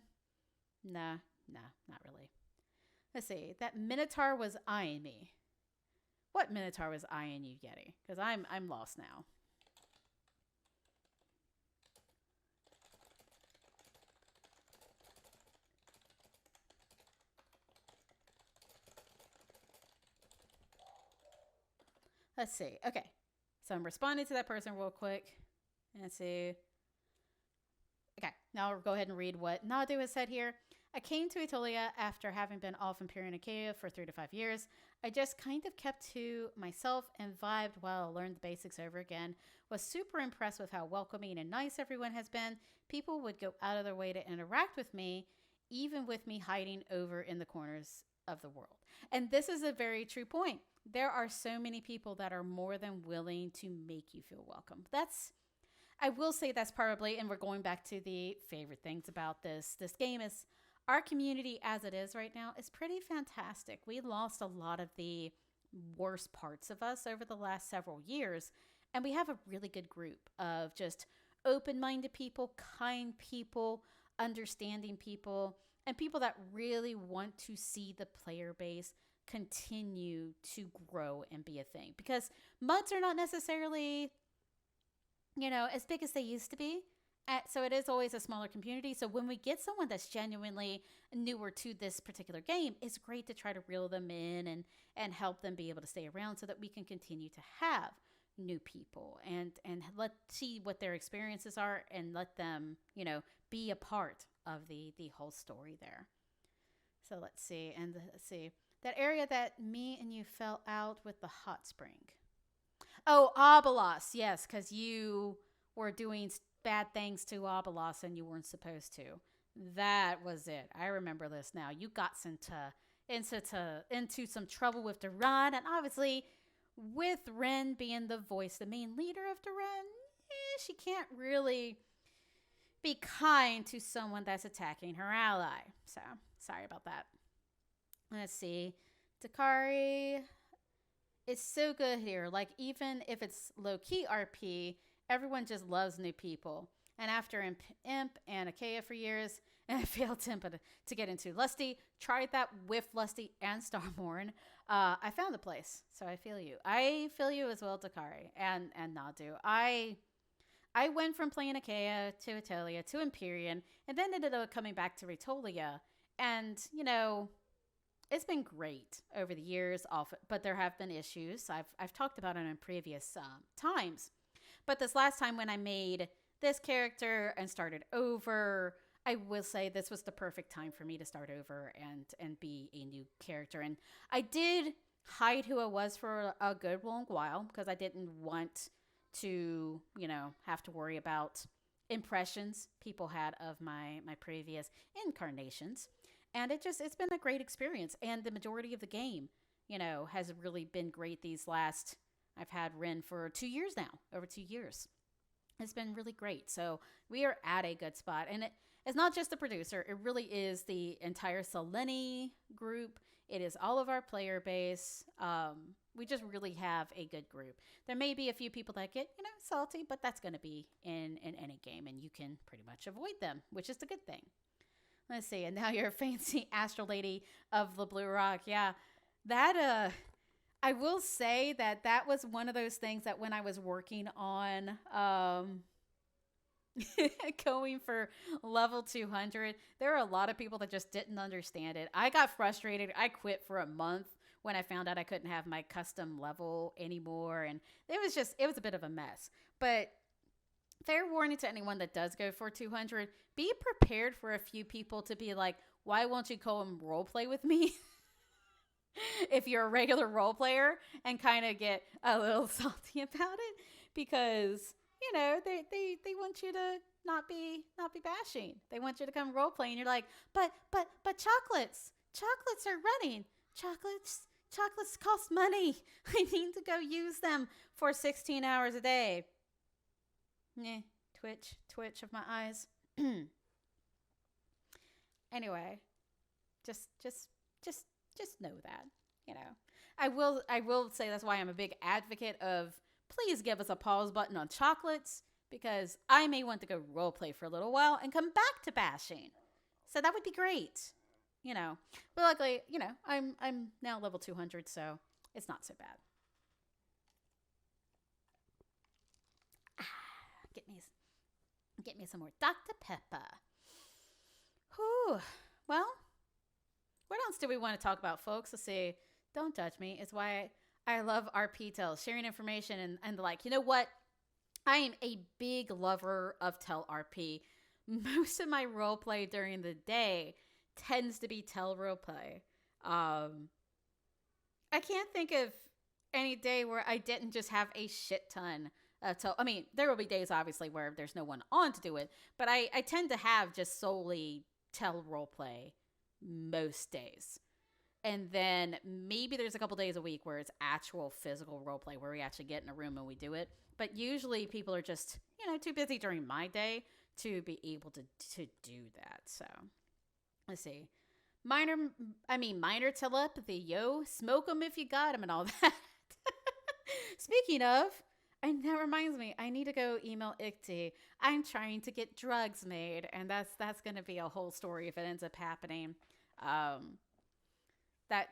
Nah, not really. Let's see. That Minotaur was eyeing me. What Minotaur was eyeing you, Yeti? Because I'm lost now. Let's see. Okay. So I'm responding to that person real quick. Let's see. Okay. Now I'll go ahead and read what Nadu has said here. I came to Aetolia after having been off Imperial Achaia for 3 to 5 years. I just kind of kept to myself and vibed while I learned the basics over again. Was super impressed with how welcoming and nice everyone has been. People would go out of their way to interact with me, even with me hiding over in the corners of the world. And this is a very true point. There are so many people that are more than willing to make you feel welcome. I will say that's probably, and we're going back to the favorite things about this game is our community as it is right now is pretty fantastic. We lost a lot of the worst parts of us over the last several years, and we have a really good group of just open minded people, kind people, understanding people, and people that really want to see the player base continue to grow and be a thing. Because MUDs are not necessarily, as big as they used to be. So it is always a smaller community. So when we get someone that's genuinely newer to this particular game, it's great to try to reel them in and help them be able to stay around so that we can continue to have new people and let see what their experiences are and let them, be a part of the whole story there. So let's see. And let's see. That area that me and you fell out with the hot spring. Oh, Obolos. Yes, because you were doing bad things to Obolos and you weren't supposed to. That was it. I remember this now. You got into some trouble with Duran, and obviously with Ren being the main leader of Duran, she can't really be kind to someone that's attacking her ally. So, sorry about that. Let's see. Dakari is so good here. Like, even if it's low-key RP, everyone just loves new people. And after Imp and Achaea for years, and I failed to get into Lusty, tried that with Lusty and Starborn, I found a place. So I feel you. I feel you as well, Dakari and Nadu. I went from playing Achaea to Aetolia to Empyrean, and then ended up coming back to Aetolia. And, it's been great over the years, but there have been issues. I've talked about it in previous times. But this last time when I made this character and started over, I will say this was the perfect time for me to start over and be a new character. And I did hide who I was for a good long while because I didn't want to, have to worry about impressions people had of my previous incarnations. And it's been a great experience. And the majority of the game, has really been great I've had Rihrin for 2 years now, over 2 years. It's been really great. So we are at a good spot. And it's not just the producer. It really is the entire Selene group. It is all of our player base. We just really have a good group. There may be a few people that get, salty, but that's going to be in any game. And you can pretty much avoid them, which is the good thing. Let's see. And now you're a fancy Astral Lady of the Blue Rock. Yeah. That, I will say that was one of those things that when I was working on going for level 200, there were a lot of people that just didn't understand it. I got frustrated. I quit for a month when I found out I couldn't have my custom level anymore. And it was a bit of a mess. But fair warning to anyone that does go for 200, be prepared for a few people to be like, why won't you go and role play with me? If you're a regular role player, and kind of get a little salty about it because, they want you to not be bashing. They want you to come role play and you're like, but chocolates are running. Chocolates cost money. I need to go use them for 16 hours a day. Twitch of my eyes. Anyway, just know that, I will say that's why I'm a big advocate of please give us a pause button on chocolates, because I may want to go role play for a little while and come back to bashing. So that would be great, But luckily, I'm now level 200, so it's not so bad. Get me some more Dr. Pepper. Whew. Well, what else do we want to talk about, folks? Let's see. Don't judge me. It's why I love RP tells, sharing information and the like. You know what? I am a big lover of Tell RP. Most of my roleplay during the day tends to be Tell roleplay. I can't think of any day where I didn't just have a shit ton I mean, there will be days, obviously, where there's no one on to do it, but I tend to have just solely Tell roleplay most days. And then maybe there's a couple days a week where it's actual physical roleplay where we actually get in a room and we do it. But usually people are just, too busy during my day to be able to do that. So Let's see. Minor telepathy, yo. Smoke 'em if you got 'em and all that. Speaking of, and that reminds me, I need to go email Ikti. I'm trying to get drugs made, and that's going to be a whole story if it ends up happening. Um, that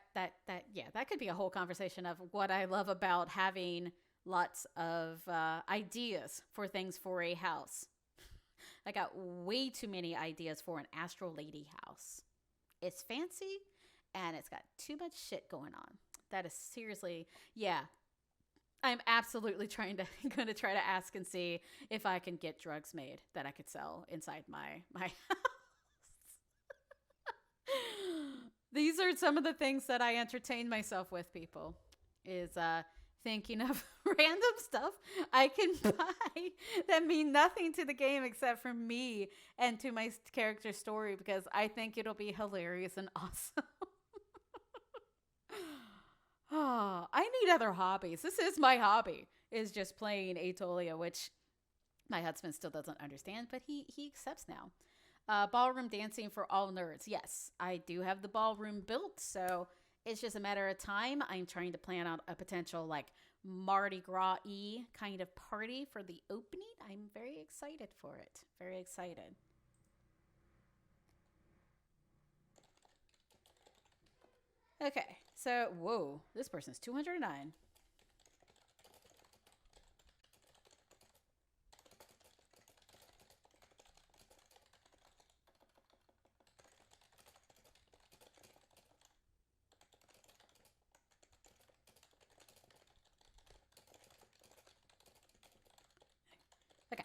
could be a whole conversation of what I love about having lots of ideas for things for a house. I got way too many ideas for an astral lady house. It's fancy and it's got too much shit going on. That is seriously, yeah. I'm absolutely going to try to ask and see if I can get drugs made that I could sell inside my house. These are some of the things that I entertain myself with, people, is thinking of random stuff I can buy that mean nothing to the game except for me and to my character story, because I think it'll be hilarious and awesome. Oh, I need other hobbies. This is my hobby, is just playing Aetolia, which my husband still doesn't understand, but he accepts now. Ballroom dancing for all nerds. Yes, I do have the ballroom built, so it's just a matter of time. I'm trying to plan out a potential like Mardi Gras-y kind of party for the opening. I'm very excited for it. Very excited. Okay, so, whoa, this person's 209. Okay,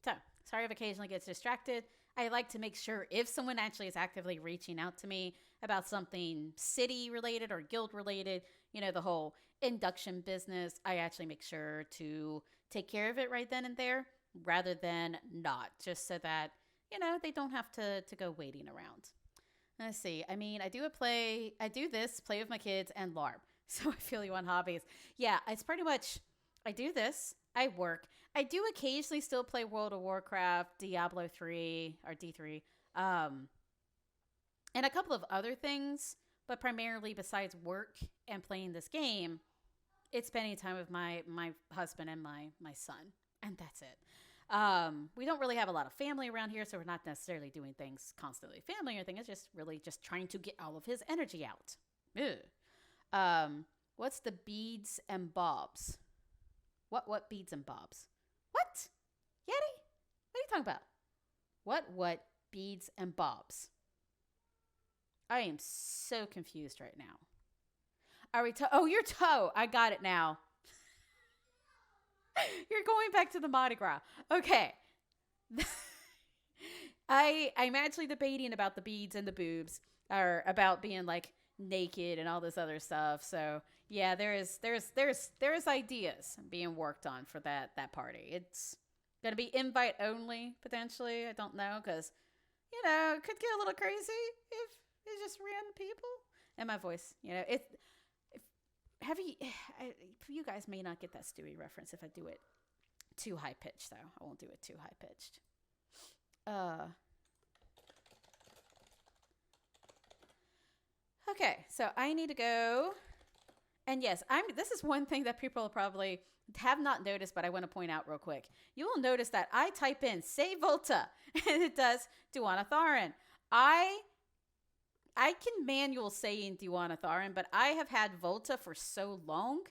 so sorry if occasionally gets distracted. I like to make sure if someone actually is actively reaching out to me about something city related or guild related, the whole induction business, I actually make sure to take care of it right then and there rather than not, just so that, they don't have to go waiting around. Let's see. I do this, play with my kids, and LARP. So I feel you on hobbies. Yeah, it's pretty much, I do this, I work. I do occasionally still play World of Warcraft, Diablo 3, or D3, and a couple of other things, but primarily besides work and playing this game, it's spending time with my husband and my son, and that's it. We don't really have a lot of family around here, so we're not necessarily doing things constantly family or anything. It's just really just trying to get all of his energy out. What's the beads and bobs? What beads and bobs? What? Yeti? What are you talking about? What beads and bobs? I am so confused right now. Are we oh, your toe. I got it now. You're going back to the Mardi Gras. Okay. I'm actually debating about the beads and the boobs, or about being like naked and all this other stuff. So yeah, there's ideas being worked on for that party. It's gonna be invite only potentially. I don't know, because it could get a little crazy if it's just random people. And my voice, you guys may not get that Stewie reference if I do it too high pitched, though. I won't do it too high pitched. Okay, so I need to go. And yes, this is one thing that people probably have not noticed, but I want to point out real quick. You will notice that I type in "Say Volta" and it does Duana Tharin. I can manual saying Duana Tharin, but I have had Volta for so long,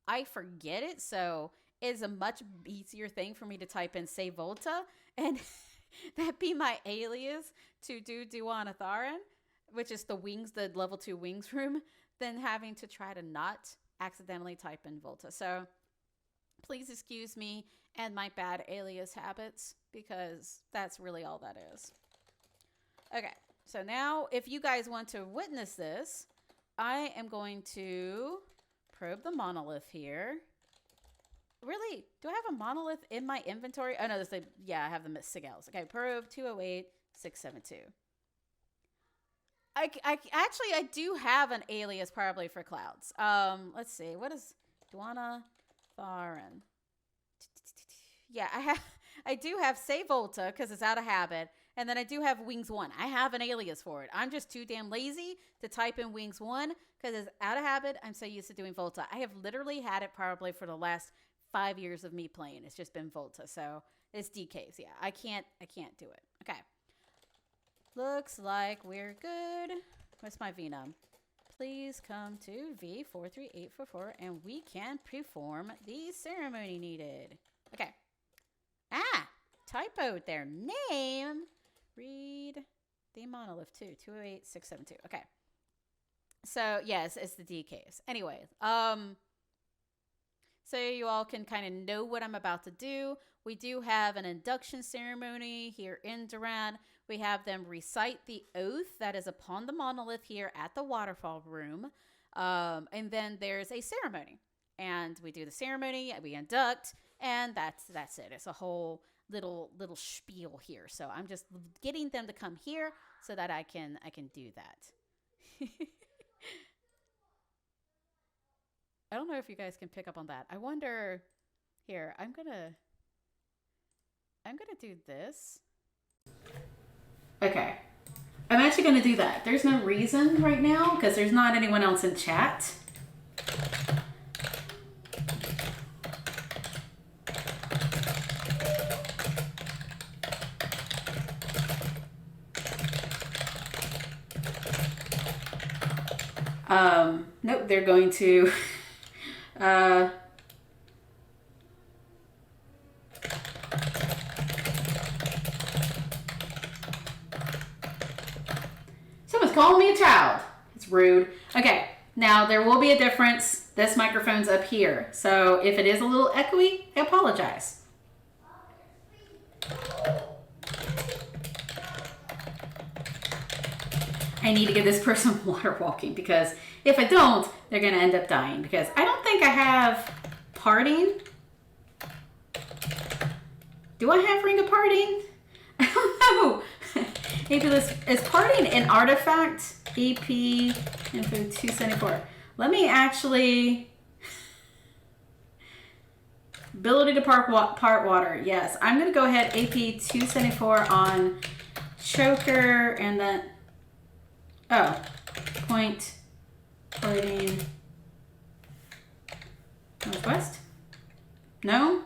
I forget it. So it's a much easier thing for me to type in "Say Volta" and that be my alias to do Duana Tharin, which is the level 2 wings room, than having to try to not accidentally type in Volta. So please excuse me and my bad alias habits, because that's really all that is. Okay, so now if you guys want to witness this, I am going to probe the monolith here. Really? Do I have a monolith in my inventory? Oh, no, I have the Sigils. Okay, probe 208672. I do have an alias probably for clouds. Let's see. What is Duana Tharin? Yeah, I do have Say Volta because it's out of habit, And then I do have Wings 1. I have an alias for it. I'm just too damn lazy to type in Wings 1 because it's out of habit. I'm so used to doing Volta. I have literally had it probably for the last 5 years of me playing. It's just been Volta. So it's DKs. Yeah, I can't do it. Okay. Looks like we're good. What's my VNum? Please come to V43844 and we can perform the ceremony needed. Okay. Typoed their name. Read the monolith too. 208672. Okay. So yes, it's the DKs. Anyway, so you all can kind of know what I'm about to do. We do have an induction ceremony here in Duran. We have them recite the oath that is upon the monolith here at the waterfall room. And then there's a ceremony. And we do the ceremony, we induct, and that's it. It's a whole little spiel here. So I'm just getting them to come here so that I can do that. I don't know if you guys can pick up on that. I wonder here, I'm gonna do this. Okay. I'm actually gonna do that. There's no reason right now because there's not anyone else in chat. Nope, they're going to someone's calling me a child. It's rude. Okay, now there will be a difference. This microphone's up here. So if it is a little echoey, I apologize. I need to give this person water walking because if I don't, they're going to end up dying because I don't think I have parting. Do I have Ring of Parting? I don't know. Maybe this is parting an artifact. AP info 274. Let me actually. Ability to part water. Yes, I'm going to go ahead AP 274 on choker and then. Oh, point parting northwest? No?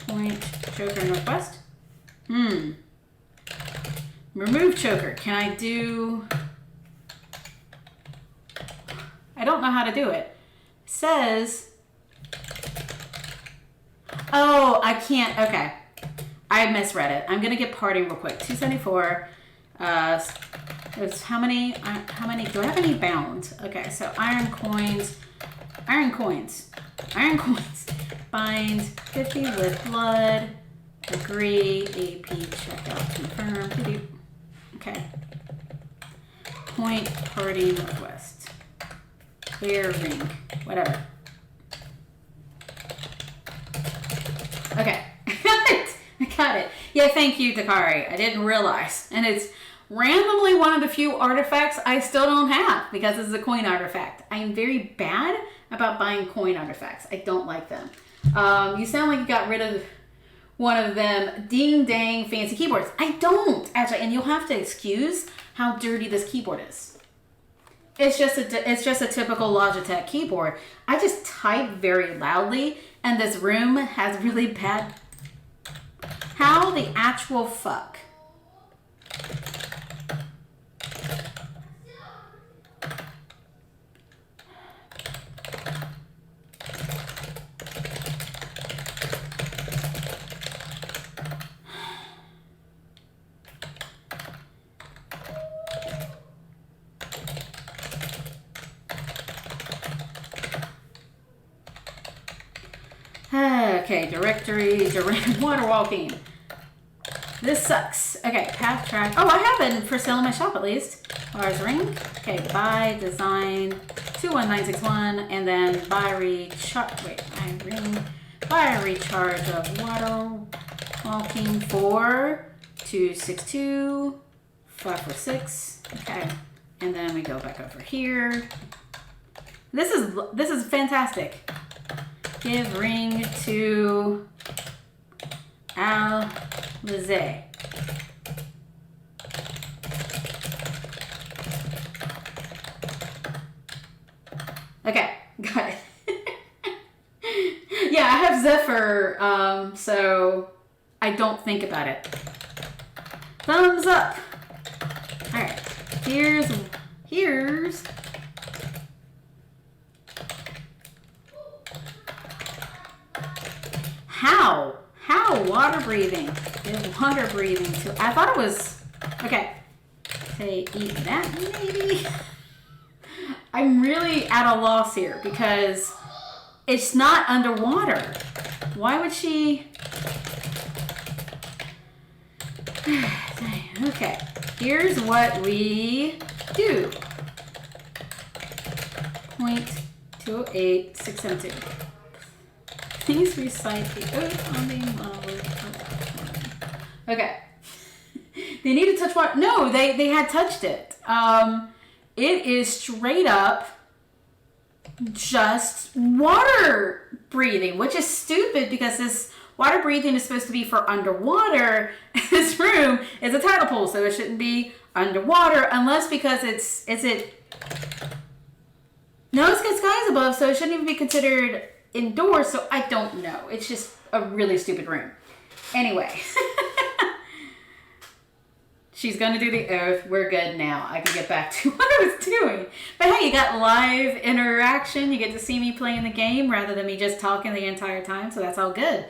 Point choker northwest? Remove choker. Can I do... I don't know how to do it. Says... Oh, I can't. Okay. I misread it. I'm going to get parting real quick. 274. There's how many, do I have any bound? Okay, so iron coins, bind 50 with blood, agree, AP, check out, confirm, okay. Point, party, northwest, clear, ring, whatever. Okay, I got it. Yeah, thank you, Takari. I didn't realize, and it's randomly one of the few artifacts I still don't have because this is a coin artifact. I am very bad about buying coin artifacts. I don't like them. You sound like you got rid of one of them ding dang fancy keyboards. I don't actually, and you'll have to excuse how dirty this keyboard is. It's just a typical Logitech keyboard. I just type very loudly, and this room has really bad. How the actual fuck? Okay, directory, water walking. This sucks. Okay, path track. Oh, I have it for sale in my shop at least. Lars ring. Okay, buy, design, 21961, and then buy recharge. Wait, buy a recharge of water walking 4262 546. Okay, and then we go back over here. This is fantastic. Give ring to Alize. Yeah, I have Zephyr, so I don't think about it. Thumbs up. All right, here's how water breathing. Water breathing too. I thought it was okay. Say eat that maybe. I'm really at a loss here because it's not underwater. Why would she? Okay, here's what we do. 0.20867. Please recite the oath on the model. Okay. They need to touch water. No, they had touched it. It is straight up just water breathing, which is stupid because this water breathing is supposed to be for underwater. This room is a tidal pool, so it shouldn't be underwater unless because it's got skies above, so it shouldn't even be considered indoors, so I don't know. It's just a really stupid room. Anyway. She's going to do the oath. We're good now. I can get back to what I was doing. But hey, you got live interaction. You get to see me playing the game rather than me just talking the entire time, so that's all good.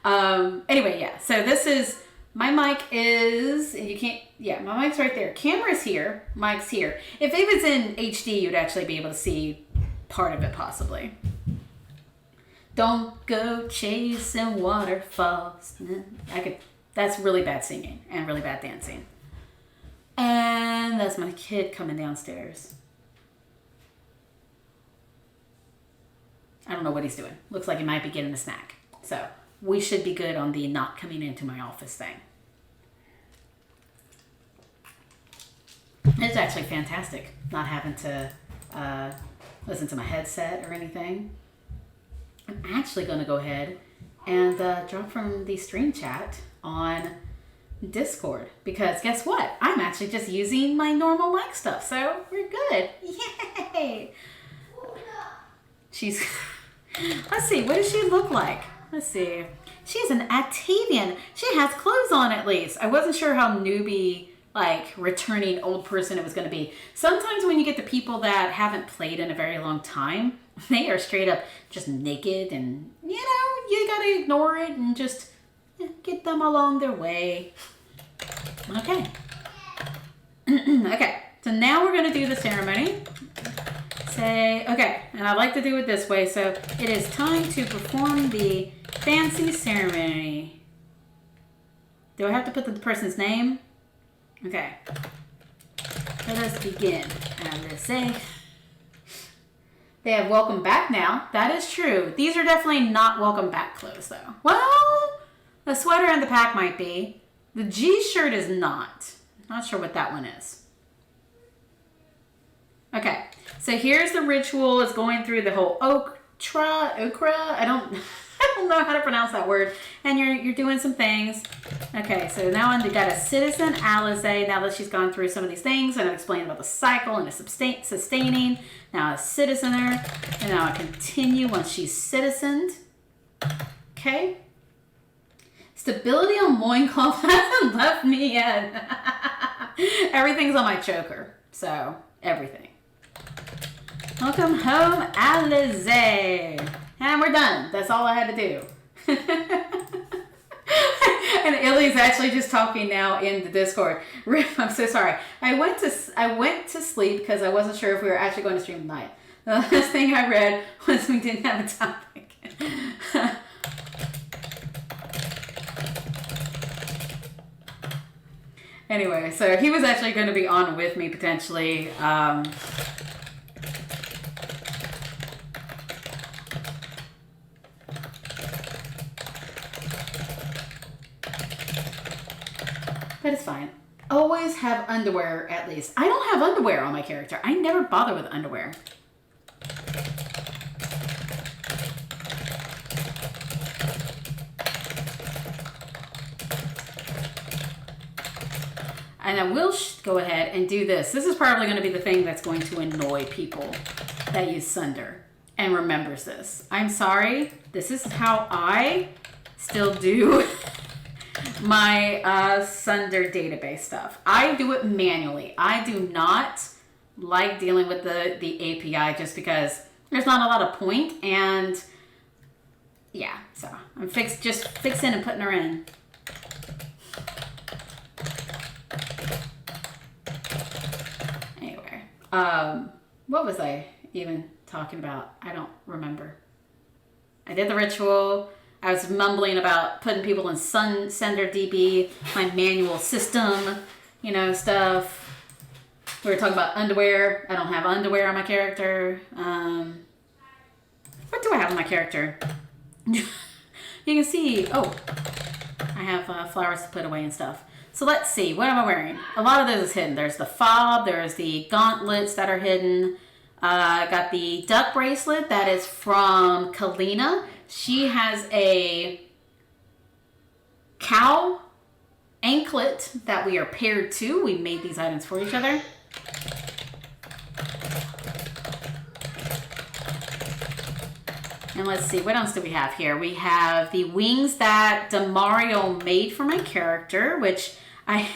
Anyway, yeah. So this is, my mic is, you can't, yeah, my mic's right there. Camera's here. Mic's here. If it was in HD, you'd actually be able to see part of it possibly. Don't go chasing waterfalls. That's really bad singing and really bad dancing. And that's my kid coming downstairs. I don't know what he's doing. Looks like he might be getting a snack. So we should be good on the not coming into my office thing. It's actually fantastic not having to listen to my headset or anything. I'm actually going to go ahead and drop from the stream chat on Discord because guess what? I'm actually just using my normal mic stuff, so we're good. Yay! She's. Let's see. What does she look like? Let's see. She's an Aetolia. She has clothes on at least. I wasn't sure how newbie, like returning old person it was going to be. Sometimes when you get the people that haven't played in a very long time, they are straight up just naked, and you gotta ignore it and just get them along their way. Okay. Okay, so now we're going to do the ceremony. Say, okay, and I like to do it this way. So it is time to perform the fancy ceremony. Do I have to put the person's name? Okay. Let us begin. And let's say they have welcome back now. That is true. These are definitely not welcome back clothes, though. Well, the sweater and the pack might be. The G-shirt is not. Not sure what that one is. Okay, so here's the ritual. It's going through the whole okra. I don't know how to pronounce that word. And you're doing some things. Okay, so now we've got a citizen, Alize. Now that she's gone through some of these things, and I've explained about the cycle and the sustaining. Now a citizener, and now I continue once she's citizened. Okay. Stability on loincloth hasn't left me yet. Everything's on my choker. So, everything. Welcome home, Alize. And we're done. That's all I had to do. And Illy's actually just talking now in the Discord. Rip, I'm so sorry. I went to sleep because I wasn't sure if we were actually going to stream tonight. The last thing I read was we didn't have a topic. Anyway, so he was actually going to be on with me potentially. But it's fine. Always have underwear at least. I don't have underwear on my character. I never bother with underwear. And I will go ahead and do this. This is probably going to be the thing that's going to annoy people that use Sunder. and remembers this. I'm sorry. This is how I still do my Sunder database stuff. I do it manually. I do not like dealing with the API just because there's not a lot of point, and yeah, so I'm just fixing and putting her in. Anyway, what was I even talking about? I don't remember. I did the ritual. I was mumbling about putting people in Sender DB, my manual system, stuff. We were talking about underwear. I don't have underwear on my character. What do I have on my character? You can see, I have flowers to put away and stuff. So let's see, what am I wearing? A lot of this is hidden. There's the fob, there's the gauntlets that are hidden. I got the duck bracelet that is from Kalina. She has a cow anklet that we are paired to. We made these items for each other. And let's see, what else do we have here? We have the wings that Demario made for my character, which I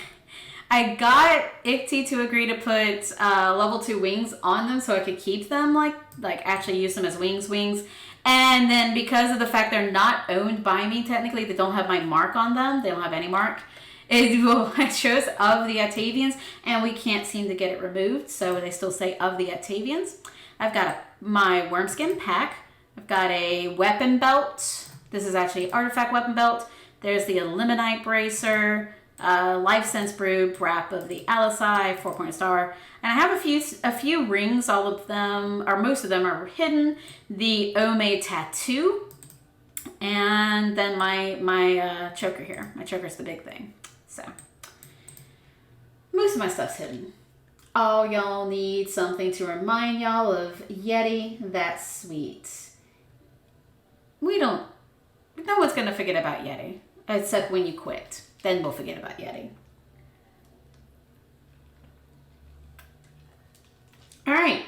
got Icty to agree to put level 2 wings on them so I could keep them, like actually use them as wings. And then because of the fact they're not owned by me, technically, they don't have my mark on them. They don't have any mark. It shows of the Aetavians, and we can't seem to get it removed, so they still say of the Aetavians. I've got my wormskin pack. I've got a weapon belt. This is actually an artifact weapon belt. There's the Eliminite bracer, Life Sense Brew, wrap of the Alisai, 4-point star. And I have a few rings. All of them, or most of them, are hidden. The Ome tattoo, and then my choker here. My choker's the big thing. So most of my stuff's hidden. All y'all need something to remind y'all of Yeti. That's sweet. No one's gonna forget about Yeti, except when you quit. Then we'll forget about Yeti. All right.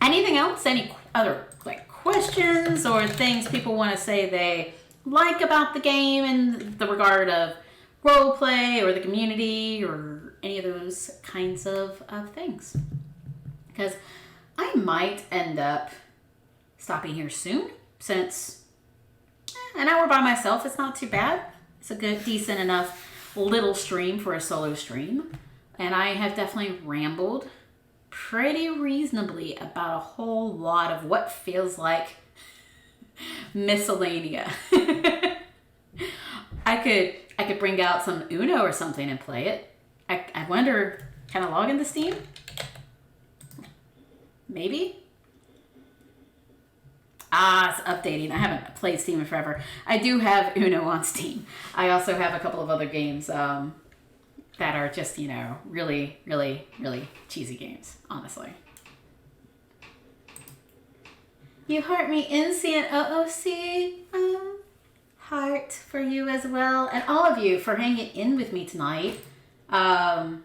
Anything else? Any other questions or things people want to say they like about the game in the regard of roleplay or the community or any of those kinds of things? Because I might end up stopping here soon, since an hour by myself is not too bad. It's a good, decent enough little stream for a solo stream. And I have definitely rambled pretty reasonably about a whole lot of what feels like miscellanea. I could bring out some Uno or something and play it. I wonder, can I log into Steam? Maybe? It's updating. I haven't played Steam in forever. I do have Uno on Steam. I also have a couple of other games that are just, really, really, really cheesy games, honestly. You heart me instant OOC. Heart for you as well. And all of you for hanging in with me tonight. I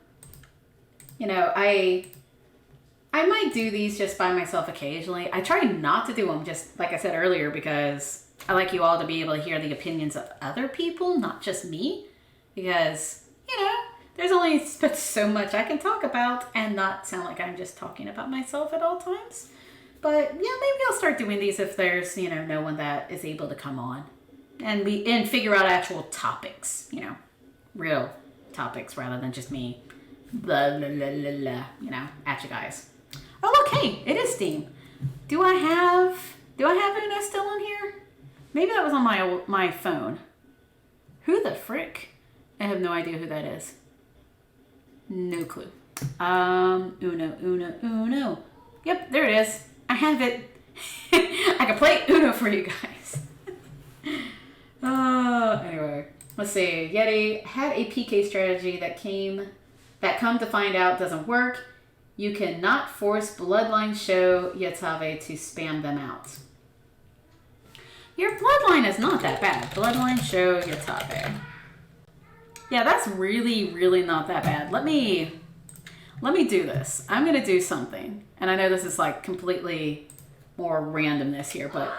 might do these just by myself occasionally. I try not to do them, just like I said earlier, because I like you all to be able to hear the opinions of other people, not just me. Because, there's only so much I can talk about and not sound like I'm just talking about myself at all times. But, yeah, maybe I'll start doing these if there's, no one that is able to come on. And figure out actual topics, real topics rather than just me blah, blah, blah, blah, blah, at you guys. Oh, look, hey, it is Steam. Do I have Uno still on here? Maybe that was on my phone. Who the frick? I have no idea who that is. No clue. Uno. Yep, there it is. I have it. I can play Uno for you guys. Anyway, let's see. Yeti had a PK strategy that come to find out doesn't work. You cannot force Bloodline Show Yatave to spam them out. Your Bloodline is not that bad. Bloodline Show Yatave. Yeah, that's really, really not that bad. Let me do this. I'm going to do something. And I know this is like completely more randomness here, but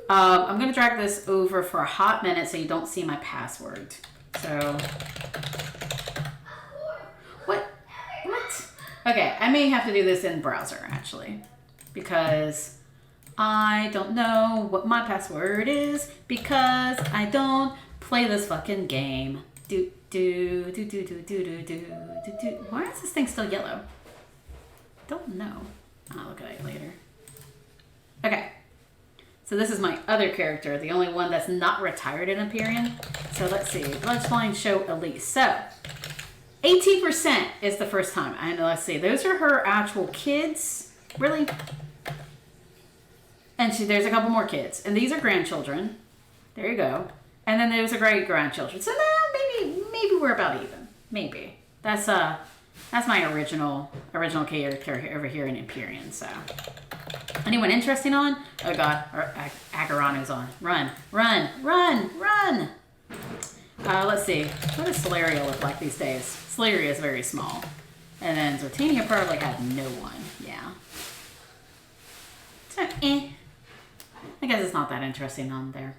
I'm going to drag this over for a hot minute so you don't see my password. So, what? Okay, I may have to do this in browser, actually, because I don't know what my password is, because I don't play this fucking game. Why is this thing still yellow? Don't know. I'll look at it later. Okay. So this is my other character, the only one that's not retired in Empyrean. So let's see. Bloodspline show Elise. So 18% is the first time. And let's see. Those are her actual kids. Really? And there's a couple more kids. And these are grandchildren. There you go. And then there's a great-grandchildren. So maybe we're about even. Maybe. That's my original character over here in Empyrean, so. Anyone interesting on? Oh god, Agarano's on. Run. Let's see. What does Solaria look like these days? Solaria is very small. And then Zortania probably had no one. Yeah. So, I guess it's not that interesting on there.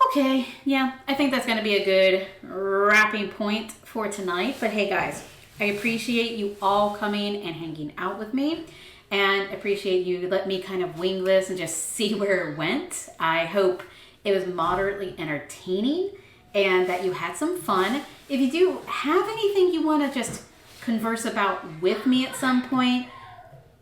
Okay, yeah, I think that's going to be a good wrapping point for tonight. But hey guys, I appreciate you all coming and hanging out with me, and appreciate you let me kind of wing this and just see where it went. I hope it was moderately entertaining and that you had some fun. If you do have anything you want to just converse about with me at some point,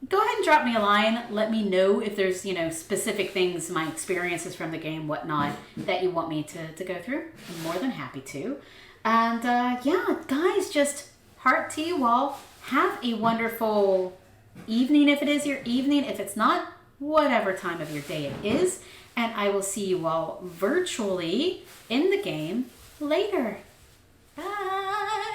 go ahead and drop me a line. Let me know if there's, specific things, my experiences from the game, whatnot, that you want me to go through. I'm more than happy to. And yeah, guys, just heart to you all. Have a wonderful evening if it is your evening. If it's not, whatever time of your day it is. And I will see you all virtually in the game later. Bye.